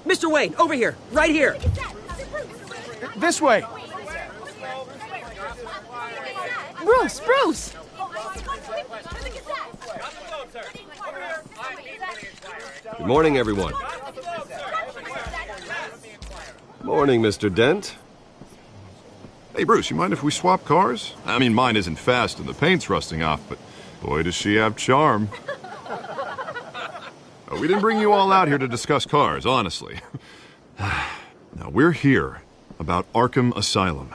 Mr. Wayne, over here, right here. This way. Bruce! Good morning, everyone. Morning, Mr. Dent. Hey, Bruce, you mind if we swap cars? I mean, mine isn't fast and the paint's rusting off, but boy, does she have charm. We didn't bring you all out here to discuss cars, honestly. Now, we're here about Arkham Asylum.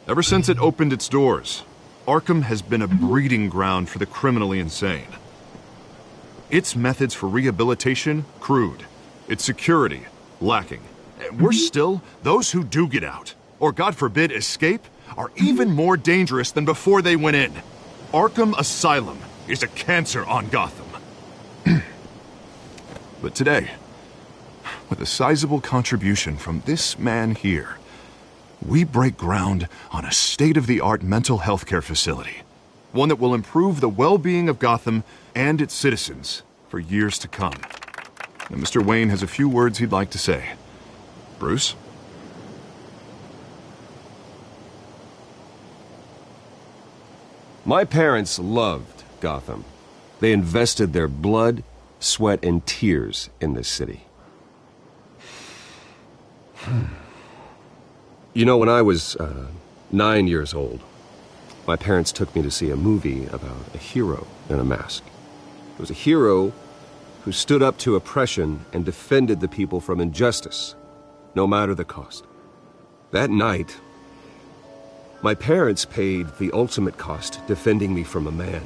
Ever since it opened its doors, Arkham has been a breeding ground for the criminally insane. Its methods for rehabilitation, crude. Its security, lacking. And worse still, those who do get out, or God forbid escape, are even more dangerous than before they went in. Arkham Asylum is a cancer on Gotham. But today, with a sizable contribution from this man here, we break ground on a state-of-the-art mental health care facility. One that will improve the well-being of Gotham and its citizens for years to come. Now, Mr. Wayne has a few words he'd like to say. Bruce? My parents loved Gotham. They invested their blood, sweat, and tears in this city. You know, when I was 9 years old, my parents took me to see a movie about a hero in a mask. It was a hero who stood up to oppression and defended the people from injustice, no matter the cost. That night, my parents paid the ultimate cost defending me from a man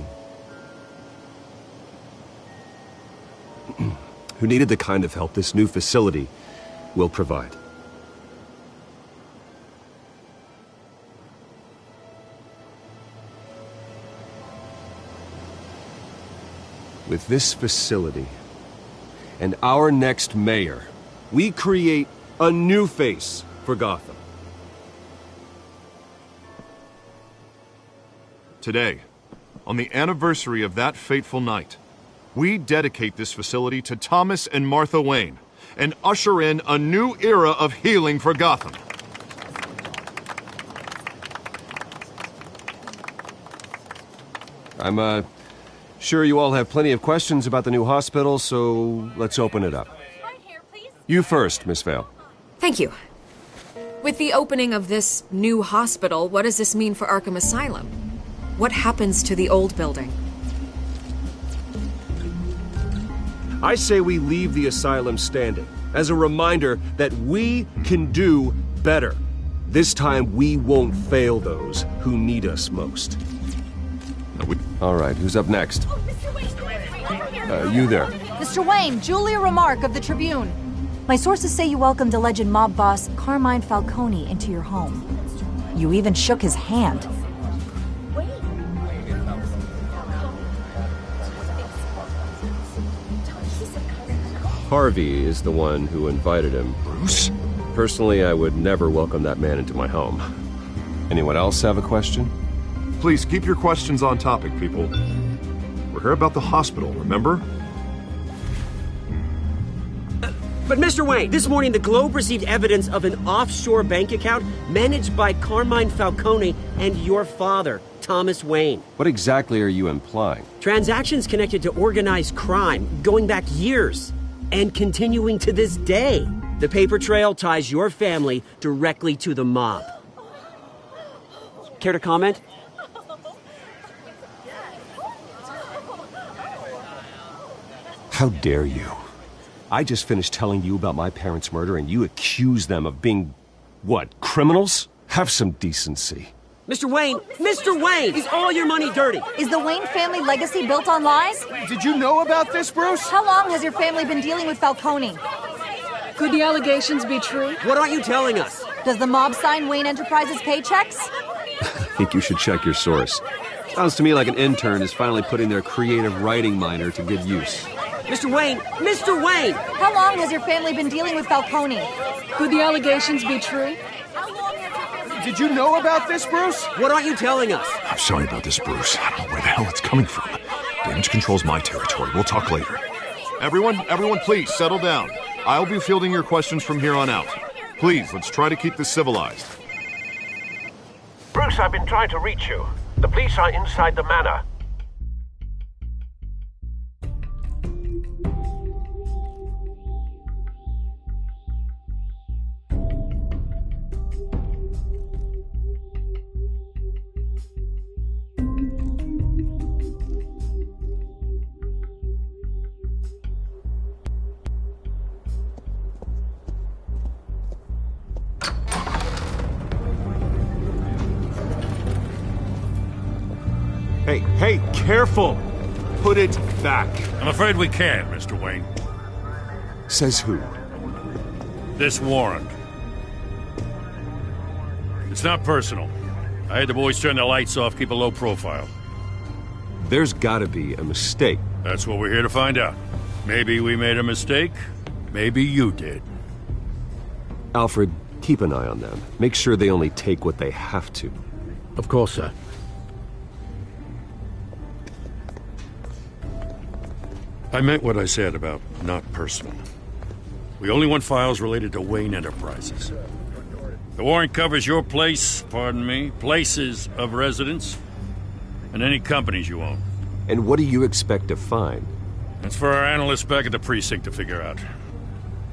who needed the kind of help this new facility will provide. With this facility and our next mayor, we create a new face for Gotham. Today, on the anniversary of that fateful night, we dedicate this facility to Thomas and Martha Wayne and usher in a new era of healing for Gotham. I'm sure you all have plenty of questions about the new hospital, so let's open it up. You first, Miss Vale. Thank you. With the opening of this new hospital, what does this mean for Arkham Asylum? What happens to the old building? I say we leave the asylum standing as a reminder that we can do better. This time we won't fail those who need us most. All right, who's up next? You there. Mr. Wayne, Julia Remark of the Tribune. My sources say you welcomed alleged mob boss Carmine Falcone into your home. You even shook his hand. Harvey is the one who invited him. Bruce? Personally, I would never welcome that man into my home. Anyone else have a question? Please keep your questions on topic, people. We're here about the hospital, remember? But Mr. Wayne, this morning the Globe received evidence of an offshore bank account managed by Carmine Falcone and your father, Thomas Wayne. What exactly are you implying? Transactions connected to organized crime going back years and continuing to this day. The paper trail ties your family directly to the mob. Care to comment? How dare you? I just finished telling you about my parents' murder and you accuse them of being, what, criminals? Have some decency. Mr. Wayne, is all your money dirty? Is the Wayne family legacy built on lies? Did you know about this, Bruce? How long has your family been dealing with Falcone? Could the allegations be true? What aren't you telling us? Does the mob sign Wayne Enterprises paychecks? I think you should check your source. Sounds to me like an intern is finally putting their creative writing minor to good use. Mr. Wayne! How long has your family been dealing with Falcone? Could the allegations be true? Did you know about this, Bruce? What aren't you telling us? I'm sorry about this, Bruce. I don't know where the hell it's coming from. Damage control's my territory. We'll talk later. Everyone, please, settle down. I'll be fielding your questions from here on out. Please, let's try to keep this civilized. Bruce, I've been trying to reach you. The police are inside the manor. Hey, careful! Put it back. I'm afraid we can't, Mr. Wayne. Says who? This warrant. It's not personal. I had the boys turn the lights off, keep a low profile. There's gotta be a mistake. That's what we're here to find out. Maybe we made a mistake. Maybe you did. Alfred, Keep an eye on them. Make sure they only take what they have to. Of course, sir. I meant what I said about not personal. We only want files related to Wayne Enterprises. The warrant covers your place, pardon me, places of residence, and any companies you own. And what do you expect to find? That's for our analysts back at the precinct to figure out.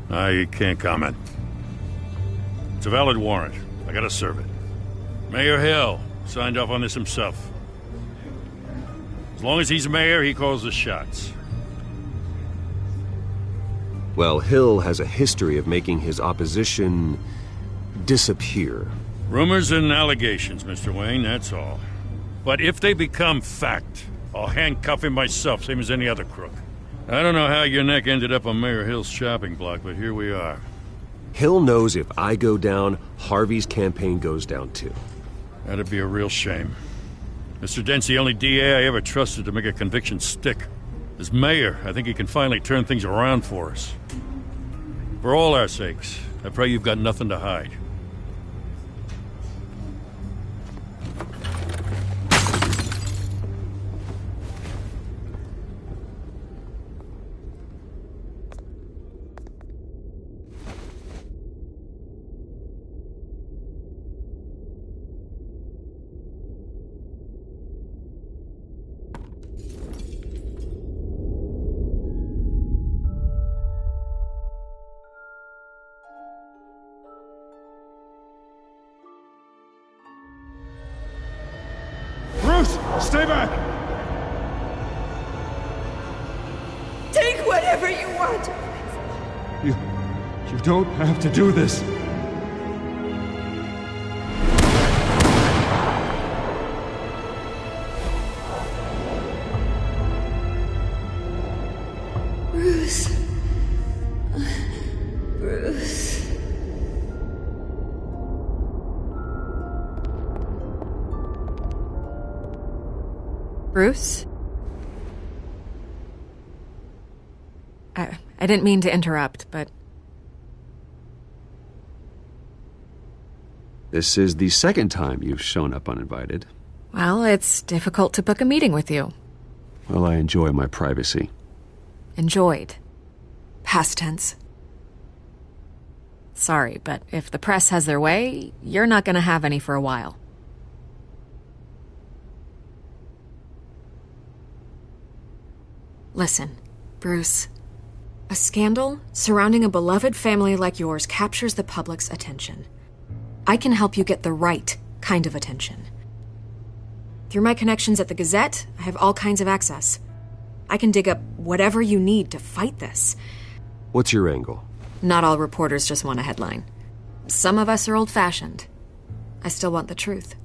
I can't comment. It's a valid warrant. I gotta serve it. Mayor Hill signed off on this himself. As long as he's mayor, he calls the shots. Well, Hill has a history of making his opposition disappear. Rumors and allegations, Mr. Wayne, that's all. But if they become fact, I'll handcuff him myself, same as any other crook. I don't know how your neck ended up on Mayor Hill's shopping block, but here we are. Hill knows if I go down, Harvey's campaign goes down too. That'd be a real shame. Mr. Dent's the only DA I ever trusted to make a conviction stick. As mayor, I think he can finally turn things around for us. For all our sakes, I pray you've got nothing to hide. Stay back! Take whatever you want! You don't have to do this. Bruce. Bruce. Bruce? I didn't mean to interrupt, but... This is the second time you've shown up uninvited. Well, it's difficult to book a meeting with you. Well, I enjoy my privacy. Enjoyed. Past tense. Sorry, but if the press has their way, you're not gonna have any for a while. Listen, Bruce. A scandal surrounding a beloved family like yours captures the public's attention. I can help you get the right kind of attention. Through my connections at the Gazette, I have all kinds of access. I can dig up whatever you need to fight this. What's your angle? Not all reporters just want a headline. Some of us are old-fashioned. I still want the truth.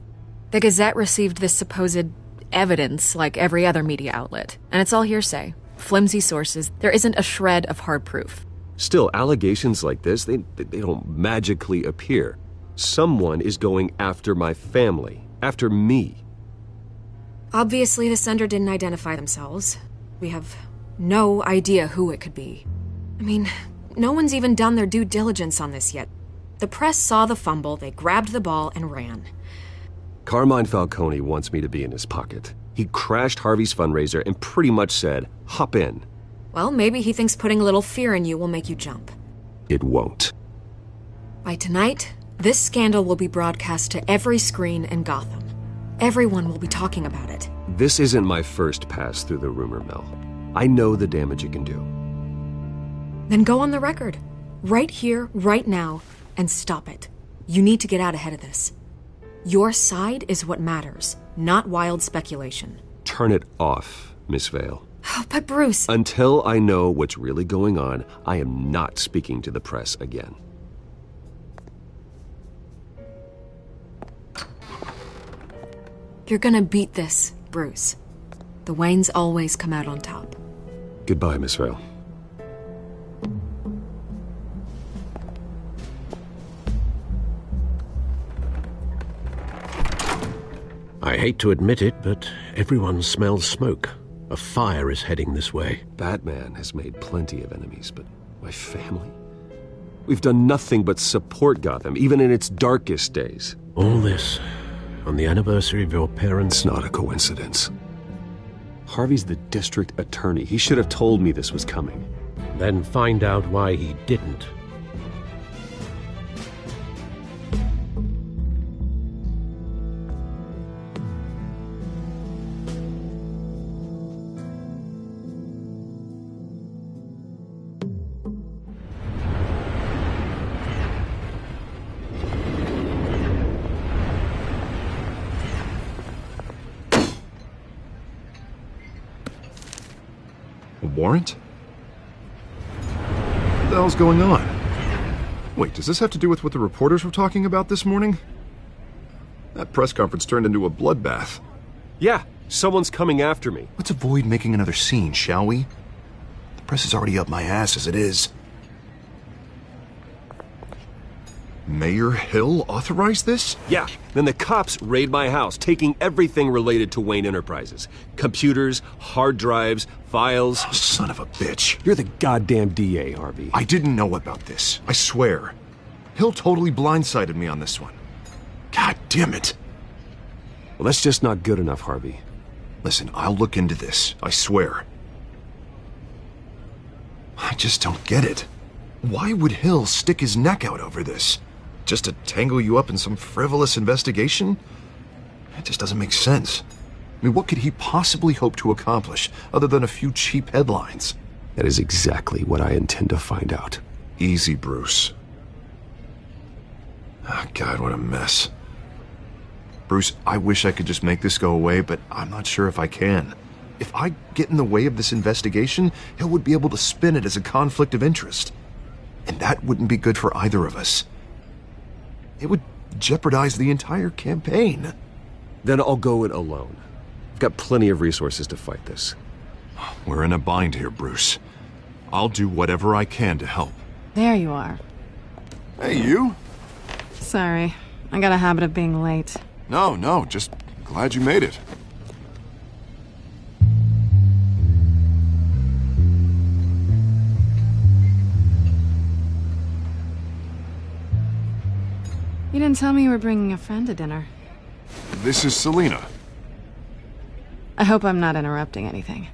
The Gazette received this supposed evidence like every other media outlet, and it's all hearsay. Flimsy sources. There isn't a shred of hard proof. Still, allegations like this, they don't magically appear. Someone is going after my family, after me. Obviously, the sender didn't identify themselves. We have no idea who it could be. I mean, no one's even done their due diligence on this yet. The press saw the fumble, they grabbed the ball and ran. Carmine Falcone wants me to be in his pocket. He crashed Harvey's fundraiser and pretty much said, hop in. Well, maybe he thinks putting a little fear in you will make you jump. It won't. By tonight, this scandal will be broadcast to every screen in Gotham. Everyone will be talking about it. This isn't my first pass through the rumor mill. I know the damage it can do. Then go on the record. Right here, right now, and stop it. You need to get out ahead of this. Your side is what matters, not wild speculation. Turn it off, Miss Vale. Oh, but Bruce... Until I know what's really going on, I am not speaking to the press again. You're gonna beat this, Bruce. The Waynes always come out on top. Goodbye, Miss Vale. I hate to admit it, but everyone smells smoke. A fire is heading this way. Batman has made plenty of enemies, but my family? We've done nothing but support Gotham, even in its darkest days. All this on the anniversary of your parents'... It's not a coincidence. Harvey's the district attorney. He should have told me this was coming. Then find out why he didn't. Warrant? What the hell's going on? Wait, does this have to do with what the reporters were talking about this morning? That press conference turned into a bloodbath. Yeah, someone's coming after me. Let's avoid making another scene, shall we? The press is already up my ass as it is. Mayor Hill authorized this? Yeah, then the cops raid my house, taking everything related to Wayne Enterprises. Computers, hard drives, files. Oh, son of a bitch. You're the goddamn DA, Harvey. I didn't know about this. I swear. Hill totally blindsided me on this one. God damn it. Well, that's just not good enough, Harvey. Listen, I'll look into this. I swear. I just don't get it. Why would Hill stick his neck out over this? Just to tangle you up in some frivolous investigation? It just doesn't make sense. I mean, what could he possibly hope to accomplish other than a few cheap headlines? That is exactly what I intend to find out. Easy, Bruce. Oh, God, what a mess. Bruce, I wish I could just make this go away, but I'm not sure if I can. If I get in the way of this investigation, Hill would be able to spin it as a conflict of interest. And that wouldn't be good for either of us. It would jeopardize the entire campaign. Then I'll go it alone. I've got plenty of resources to fight this. We're in a bind here, Bruce. I'll do whatever I can to help. There you are. Hey, you? Sorry. I got a habit of being late. No, just glad you made it. You didn't tell me you were bringing a friend to dinner. This is Selina. I hope I'm not interrupting anything.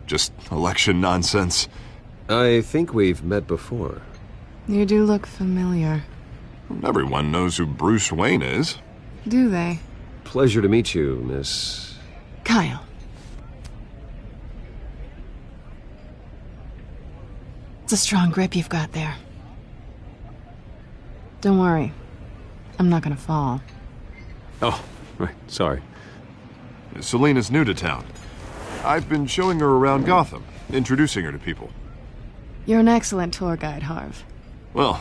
Just election nonsense. I think we've met before. You do look familiar. Everyone knows who Bruce Wayne is. Do they? Pleasure to meet you, Miss... Kyle. It's a strong grip you've got there. Don't worry. I'm not gonna fall. Oh, right. Sorry. Selina's new to town. I've been showing her around Gotham, introducing her to people. You're an excellent tour guide, Harv. Well,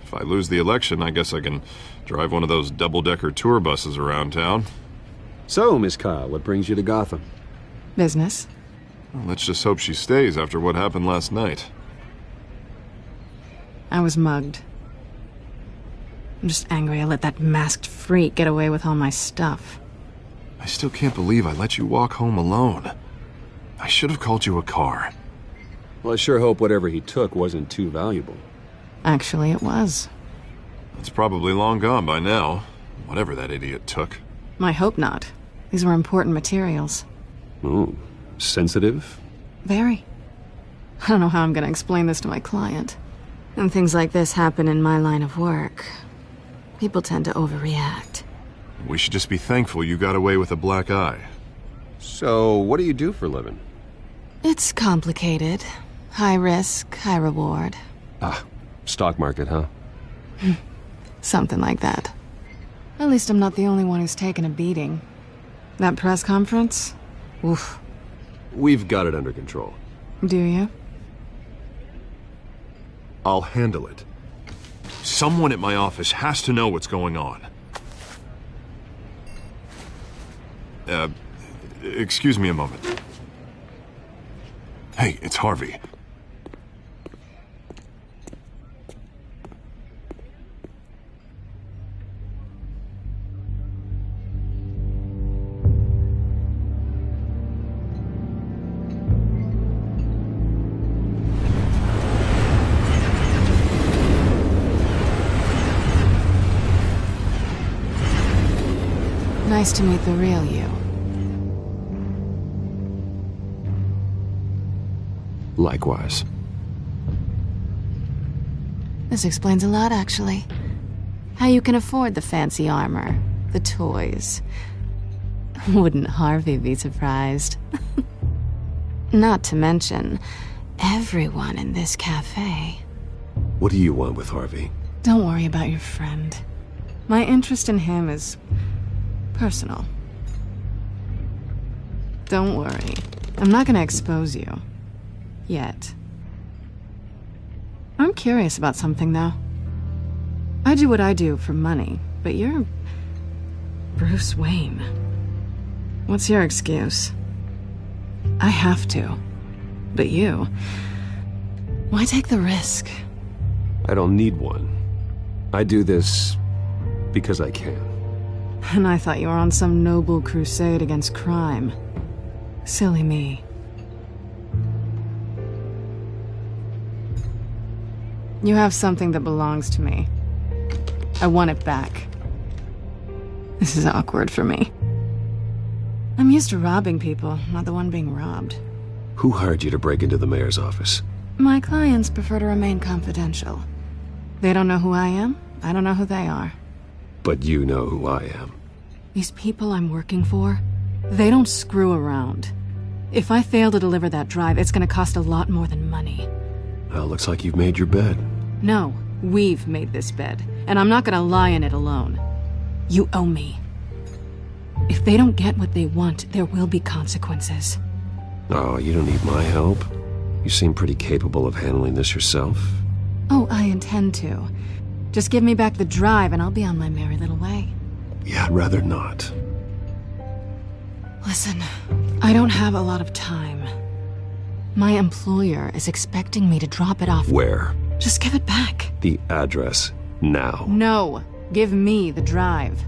if I lose the election, I guess I can drive one of those double-decker tour buses around town. So, Miss Kyle, what brings you to Gotham? Business. Well, let's just hope she stays after what happened last night. I was mugged. I'm just angry I let that masked freak get away with all my stuff. I still can't believe I let you walk home alone. I should have called you a car. Well, I sure hope whatever he took wasn't too valuable. Actually, it was. It's probably long gone by now, whatever that idiot took. I hope not. These were important materials. Ooh, sensitive? Very. I don't know how I'm gonna explain this to my client. And things like this happen in my line of work. People tend to overreact. We should just be thankful you got away with a black eye. So, what do you do for a living? It's complicated. High risk, high reward. Ah, stock market, huh? Something like that. At least I'm not the only one who's taken a beating. That press conference? Oof. We've got it under control. Do you? I'll handle it. Someone at my office has to know what's going on. Excuse me a moment. Hey, it's Harvey. Nice to meet the real you. Likewise. This explains a lot, actually. How you can afford the fancy armor, the toys. Wouldn't Harvey be surprised? Not to mention, everyone in this cafe. What do you want with Harvey? Don't worry about your friend. My interest in him is personal. Don't worry. I'm not gonna expose you. Yet. I'm curious about something, though. I do what I do for money, but you're Bruce Wayne. What's your excuse? I have to. But you... why take the risk? I don't need one. I do this because I can. And I thought you were on some noble crusade against crime. Silly me. You have something that belongs to me. I want it back. This is awkward for me. I'm used to robbing people, not the one being robbed. Who hired you to break into the mayor's office? My clients prefer to remain confidential. They don't know who I am, I don't know who they are. But you know who I am. These people I'm working for, they don't screw around. If I fail to deliver that drive, it's gonna cost a lot more than money. Well, looks like you've made your bed. No, we've made this bed, and I'm not gonna lie in it alone. You owe me. If they don't get what they want, there will be consequences. Oh, you don't need my help. You seem pretty capable of handling this yourself. Oh, I intend to. Just give me back the drive and I'll be on my merry little way. Yeah, I'd rather not. Listen, I don't have a lot of time. My employer is expecting me to drop it off. Where? Just give it back. The address, now. No, give me the drive.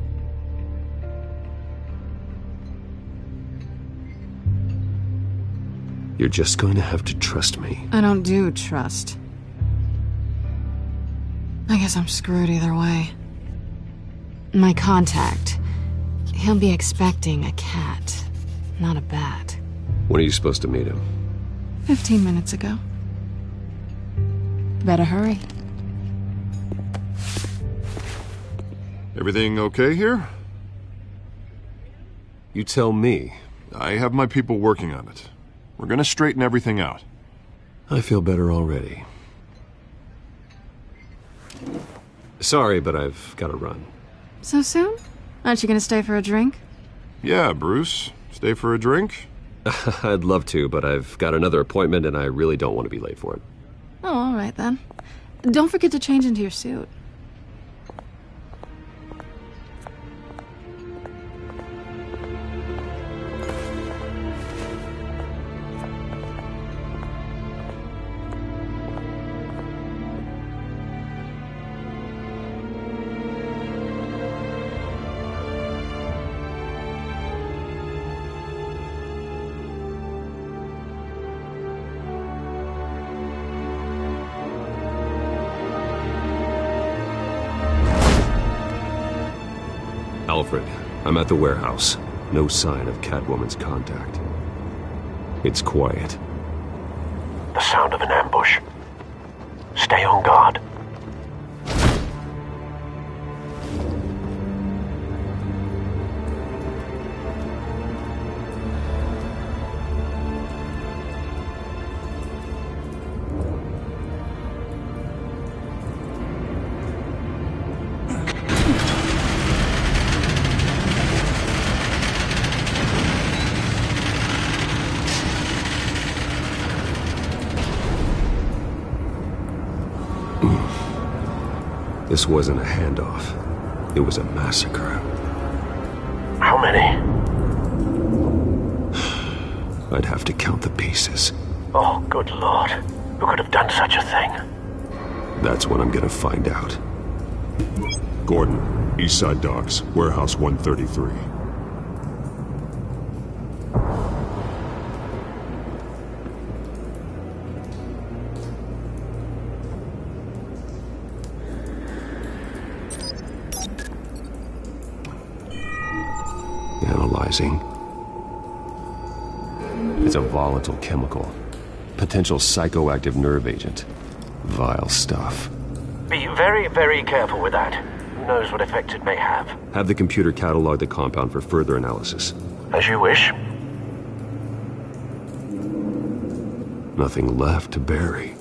You're just going to have to trust me. I don't do trust. I guess I'm screwed either way. My contact, he'll be expecting a cat, not a bat. When are you supposed to meet him? 15 minutes ago. Better hurry. Everything okay here? You tell me. I have my people working on it. We're gonna straighten everything out. I feel better already. Sorry, but I've got to run. So soon? Aren't you gonna stay for a drink? Yeah, Bruce. Stay for a drink? I'd love to, but I've got another appointment and I really don't want to be late for it. Oh, all right then. Don't forget to change into your suit. Alfred, I'm at the warehouse. No sign of Catwoman's contact. It's quiet. The sound of an ambush. Stay on guard. This wasn't a handoff. It was a massacre. How many? I'd have to count the pieces. Oh, good Lord. Who could have done such a thing? That's what I'm gonna find out. Gordon, Eastside Docks, Warehouse 133. Analyzing. It's a volatile chemical. Potential psychoactive nerve agent. Vile stuff. Be very, very careful with that. Who knows what effects it may have. Have the computer catalog the compound for further analysis. As you wish. Nothing left to bury.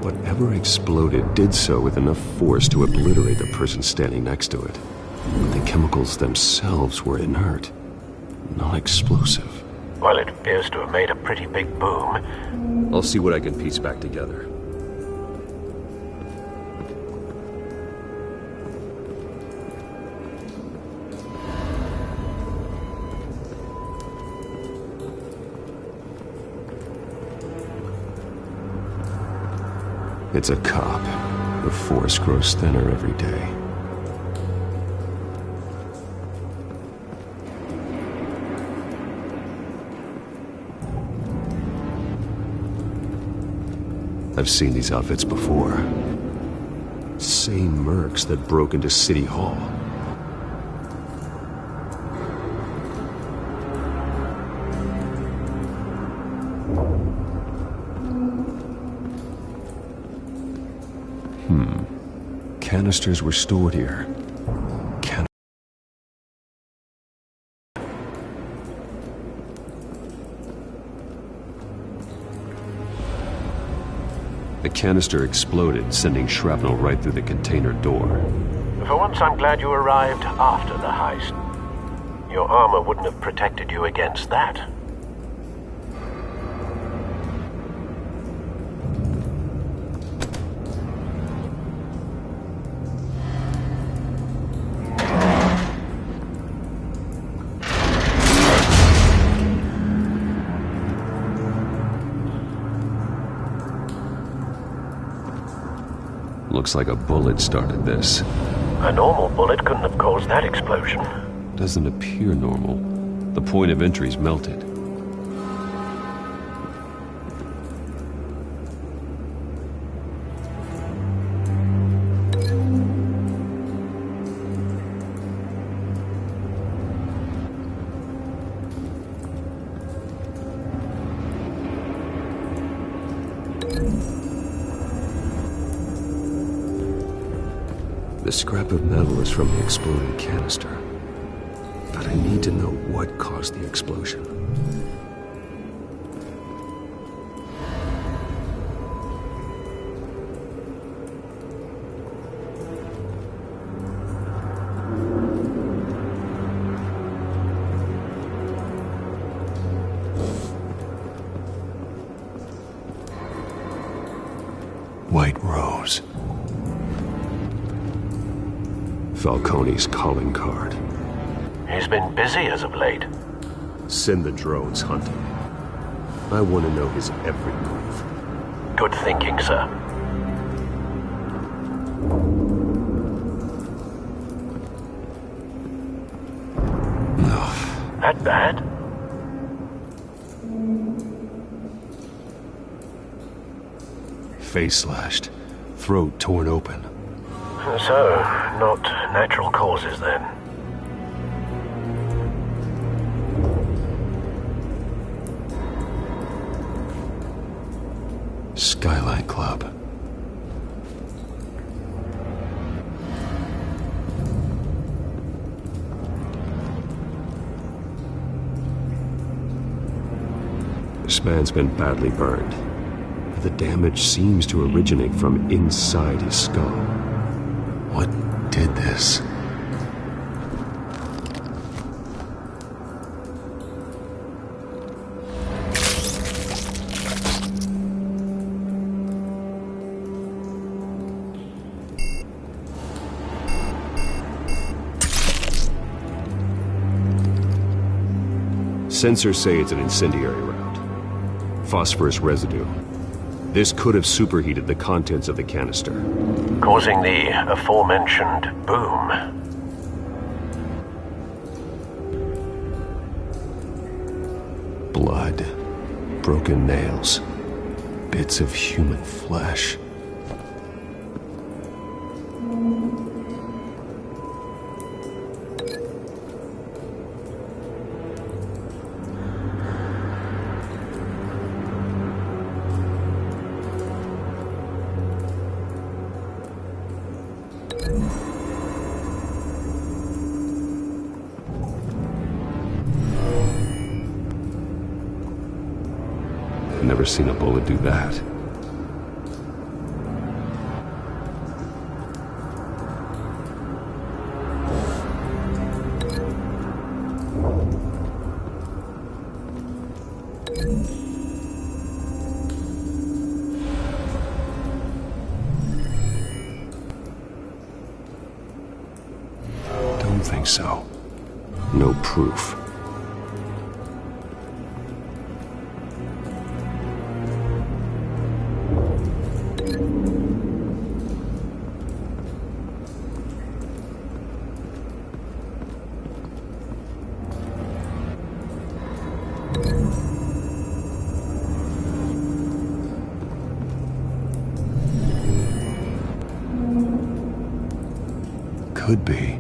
Whatever exploded did so with enough force to obliterate the person standing next to it. But the chemicals themselves were inert, non-explosive. Well, it appears to have made a pretty big boom. I'll see what I can piece back together. It's a cop. The force grows thinner every day. I've seen these outfits before. Same mercs that broke into City Hall. Canisters were stored here. The canister exploded, sending shrapnel right through the container door. For once, I'm glad you arrived after the heist. Your armor wouldn't have protected you against that. Looks like a bullet started this. A normal bullet couldn't have caused that explosion. Doesn't appear normal. The point of entry's melted. The scrap of metal is from the exploding canister. But I need to know what caused the explosion. White Rose. Falcone's calling card. He's been busy as of late. Send the drones hunting. I want to know his every move. Good thinking, sir. That bad? Face slashed, throat torn open. So, not natural causes then. Skyline Club. This man's been badly burned. The damage seems to originate from inside his skull. What did this? Sensors say it's an incendiary round. Phosphorus residue. This could have superheated the contents of the canister, causing the aforementioned boom. Blood, broken nails, bits of human flesh. Never seen a bullet do that. Don't think so. No proof. Could be.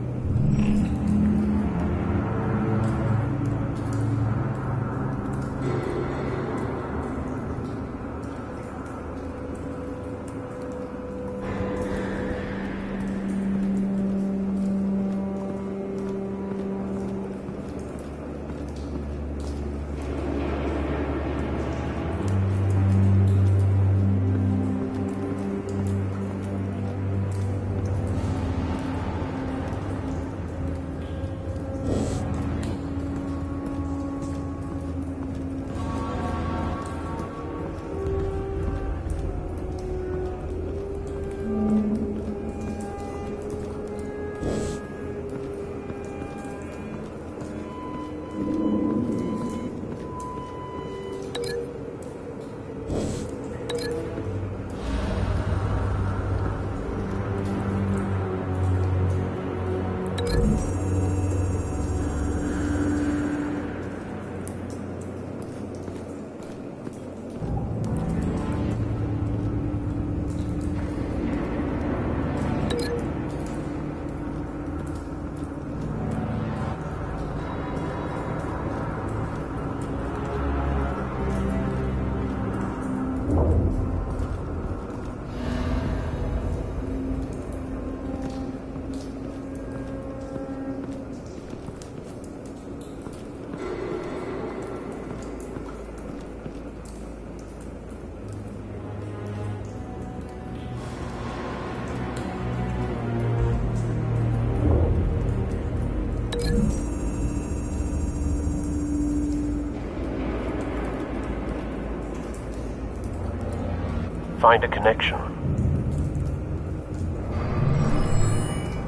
Find a connection.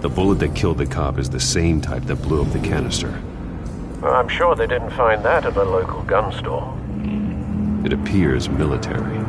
The bullet that killed the cop is the same type that blew up the canister. Well, I'm sure they didn't find that at a local gun store. It appears military.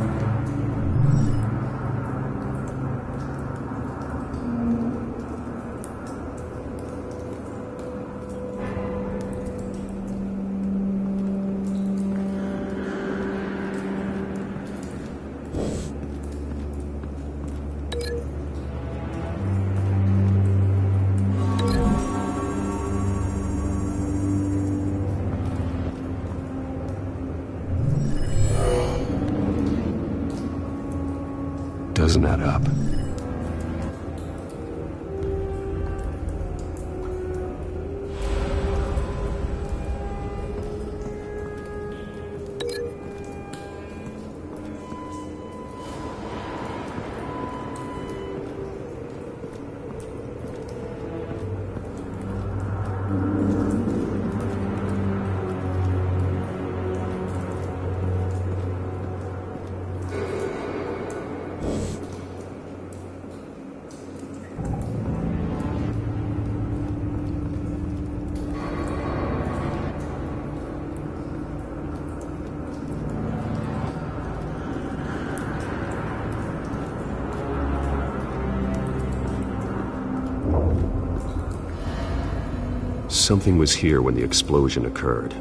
Doesn't add up. Something was here when the explosion occurred.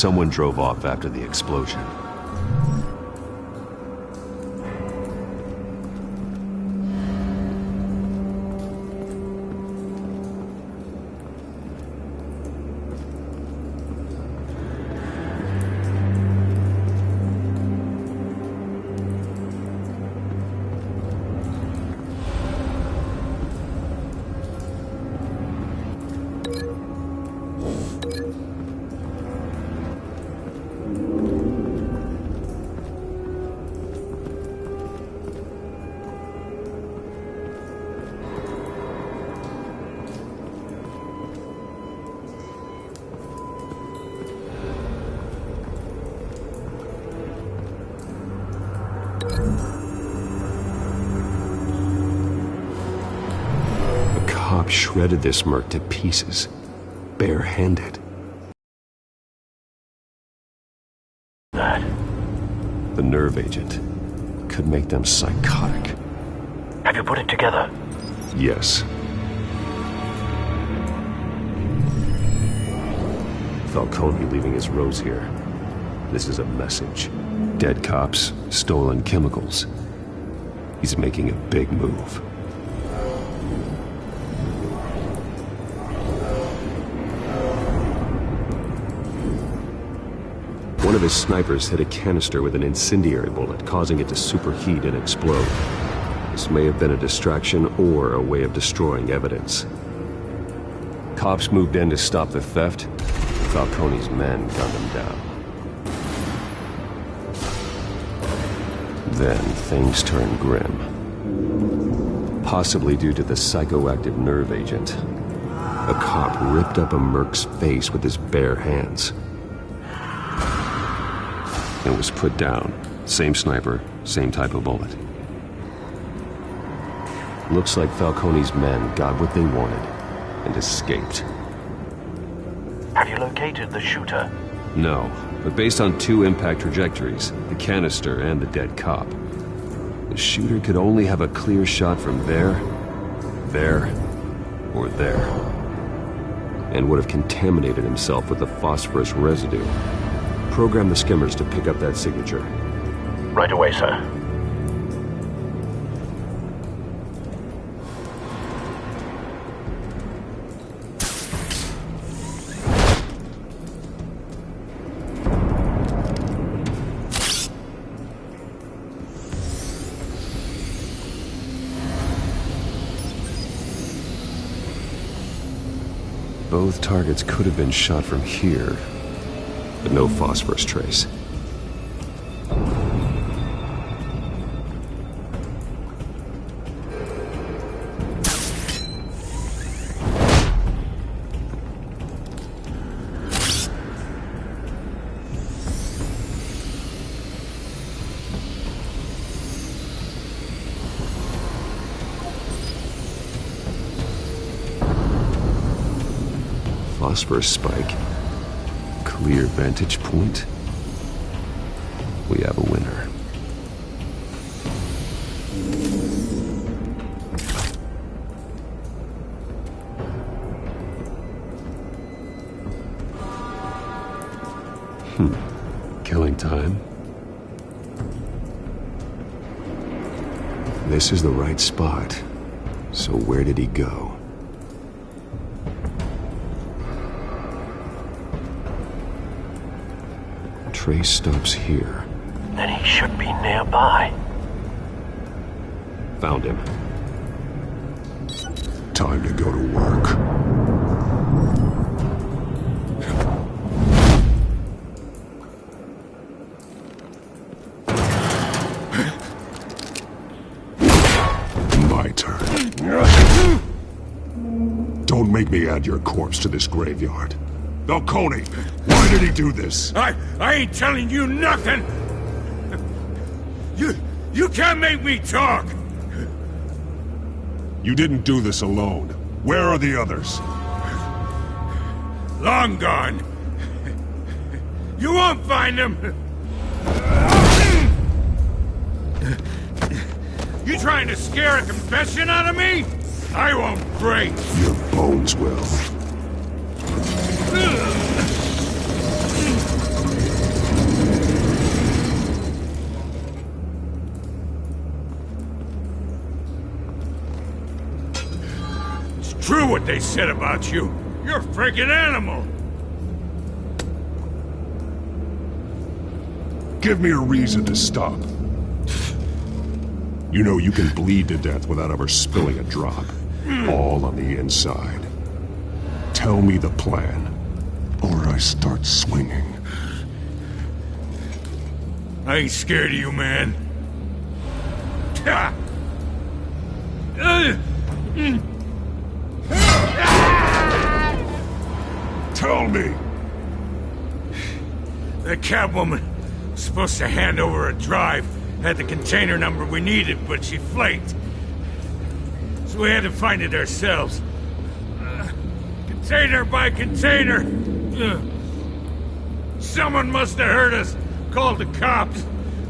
someone drove off after the explosion. Shredded this merc to pieces, barehanded. That? The nerve agent could make them psychotic. Have you put it together? Yes. Falcone leaving his rose here. This is a message. Dead cops, stolen chemicals. He's making a big move. One of his snipers hit a canister with an incendiary bullet, causing it to superheat and explode. This may have been a distraction or a way of destroying evidence. Cops moved in to stop the theft. Falcone's men gunned him down. Then things turned grim. Possibly due to the psychoactive nerve agent. A cop ripped up a merc's face with his bare hands. And was put down. Same sniper, same type of bullet. Looks like Falcone's men got what they wanted and escaped. Have you located the shooter? No, but based on two impact trajectories, the canister and the dead cop, the shooter could only have a clear shot from there, or there, and would have contaminated himself with the phosphorus residue. Program the skimmers to pick up that signature. Right away, sir. Both targets could have been shot from here, but no phosphorus trace. Phosphorus spike. Clear vantage point. We have a winner. Killing time. This is the right spot. So where did he go? Trace stops here. Then he should be nearby. Found him. Time to go to work. My turn. Don't make me add your corpse to this graveyard. Falcone, why did he do this? I ain't telling you nothing! You can't make me talk! You didn't do this alone. Where are the others? Long gone. You won't find them! You trying to scare a confession out of me? I won't break! Your bones will. what they said about you. You're a freaking animal. Give me a reason to stop. You know you can bleed to death without ever spilling a drop. All on the inside. Tell me the plan, or I start swinging. I ain't scared of you, man. Tell me! The Catwoman was supposed to hand over a drive. Had the container number we needed, but she flaked. So we had to find it ourselves. Container by container. Someone must have heard us. Called the cops.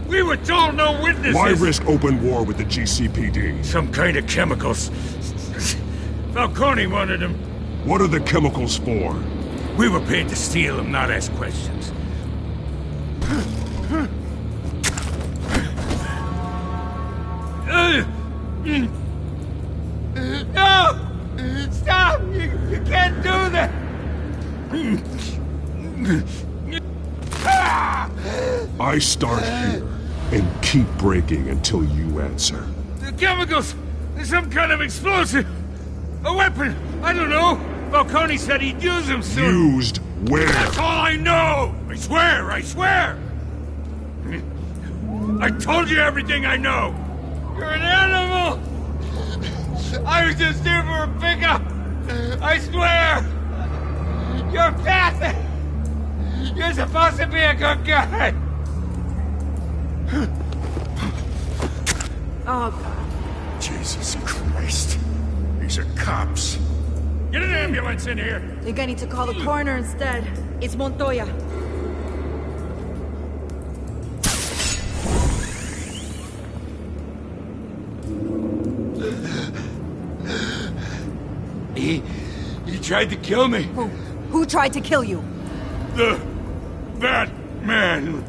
We were told no witnesses. Why risk open war with the GCPD? Some kind of chemicals. Falcone wanted them. What are the chemicals for? We were paid to steal them, not ask questions. No! Stop! You can't do that! I start here and keep breaking until you answer. The chemicals! There's some kind of explosive! A weapon! I don't know! Falcone said he'd use them soon! Used where? That's all I know! I swear! I swear! I told you everything I know! You're an animal! I was just here for a pickup! I swear! You're pathetic! You're supposed to be a good guy! Oh, God. Jesus Christ. These are cops. Get an ambulance in here! Think I need to call the coroner instead. It's Montoya. He tried to kill me. Who tried to kill you? The Batman.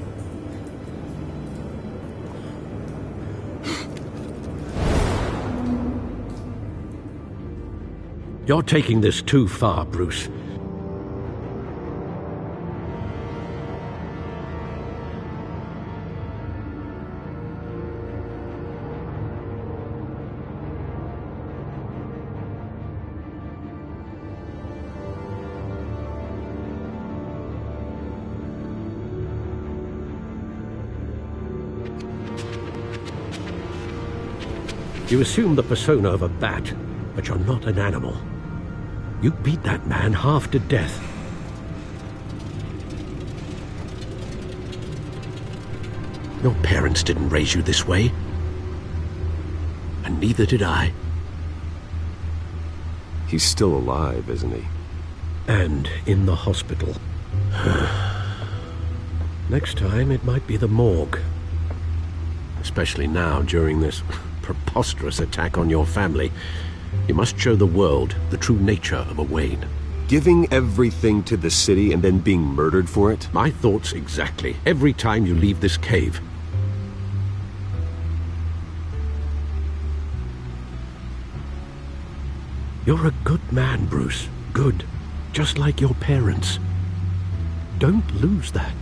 You're taking this too far, Bruce. You assume the persona of a bat, but you're not an animal. You beat that man half to death. Your parents didn't raise you this way. And neither did I. He's still alive, isn't he? And in the hospital. Next time, it might be the morgue. Especially now, during this preposterous attack on your family. You must show the world the true nature of a Wayne. Giving everything to the city and then being murdered for it? My thoughts exactly. Every time you leave this cave. You're a good man, Bruce. Good. Just like your parents. Don't lose that.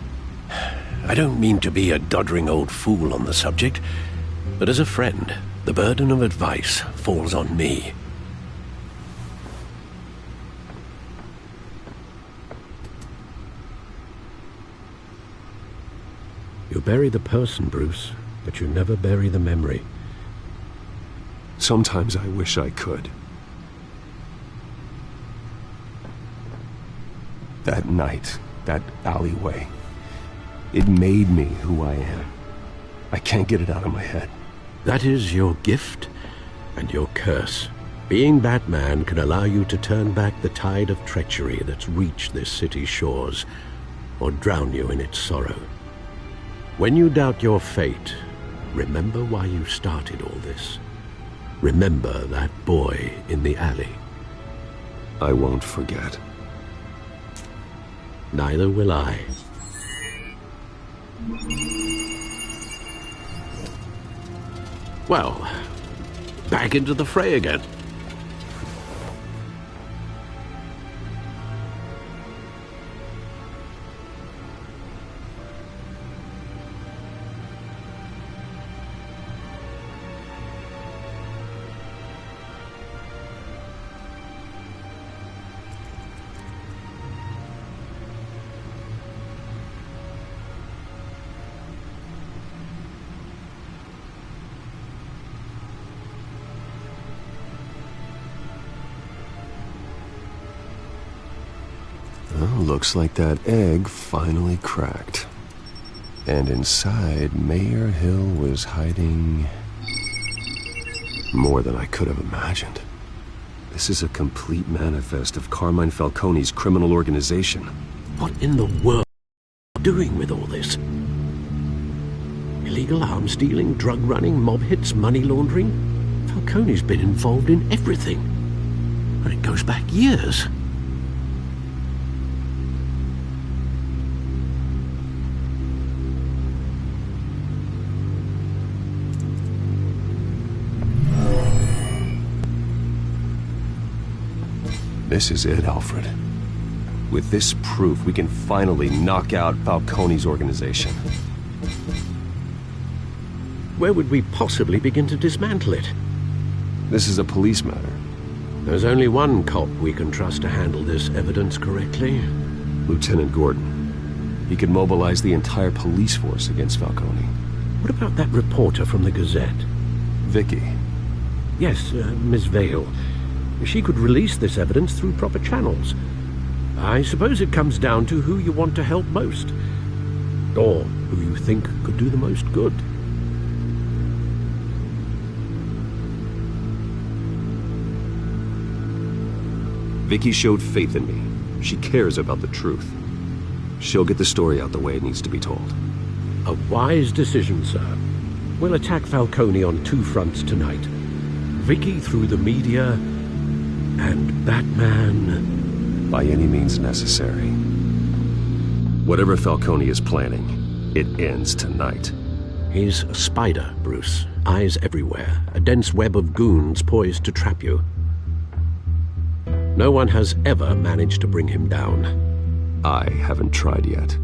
I don't mean to be a doddering old fool on the subject, but as a friend, the burden of advice falls on me. You bury the person, Bruce, but you never bury the memory. Sometimes I wish I could. That night, that alleyway, it made me who I am. I can't get it out of my head. That is your gift and your curse. Being Batman can allow you to turn back the tide of treachery that's reached this city's shores, or drown you in its sorrow. When you doubt your fate, remember why you started all this. Remember that boy in the alley. I won't forget. Neither will I. Well, back into the fray again. Looks like that egg finally cracked. And inside, Mayor Hill was hiding more than I could have imagined. This is a complete manifest of Carmine Falcone's criminal organization. What in the world are you doing with all this? Illegal arms dealing, drug running, mob hits, money laundering? Falcone's been involved in everything. And it goes back years. This is it, Alfred. With this proof, we can finally knock out Falcone's organization. Where would we possibly begin to dismantle it? This is a police matter. There's only one cop we can trust to handle this evidence correctly. Lieutenant Gordon. He could mobilize the entire police force against Falcone. What about that reporter from the Gazette? Vicky. Yes, Miss Vale. She could release this evidence through proper channels. I suppose it comes down to who you want to help most. Or who you think could do the most good. Vicky showed faith in me. She cares about the truth. She'll get the story out the way it needs to be told. A wise decision, sir. We'll attack Falcone on two fronts tonight. Vicky through the media, and Batman... by any means necessary. Whatever Falcone is planning, it ends tonight. He's a spider, Bruce. Eyes everywhere. A dense web of goons poised to trap you. No one has ever managed to bring him down. I haven't tried yet.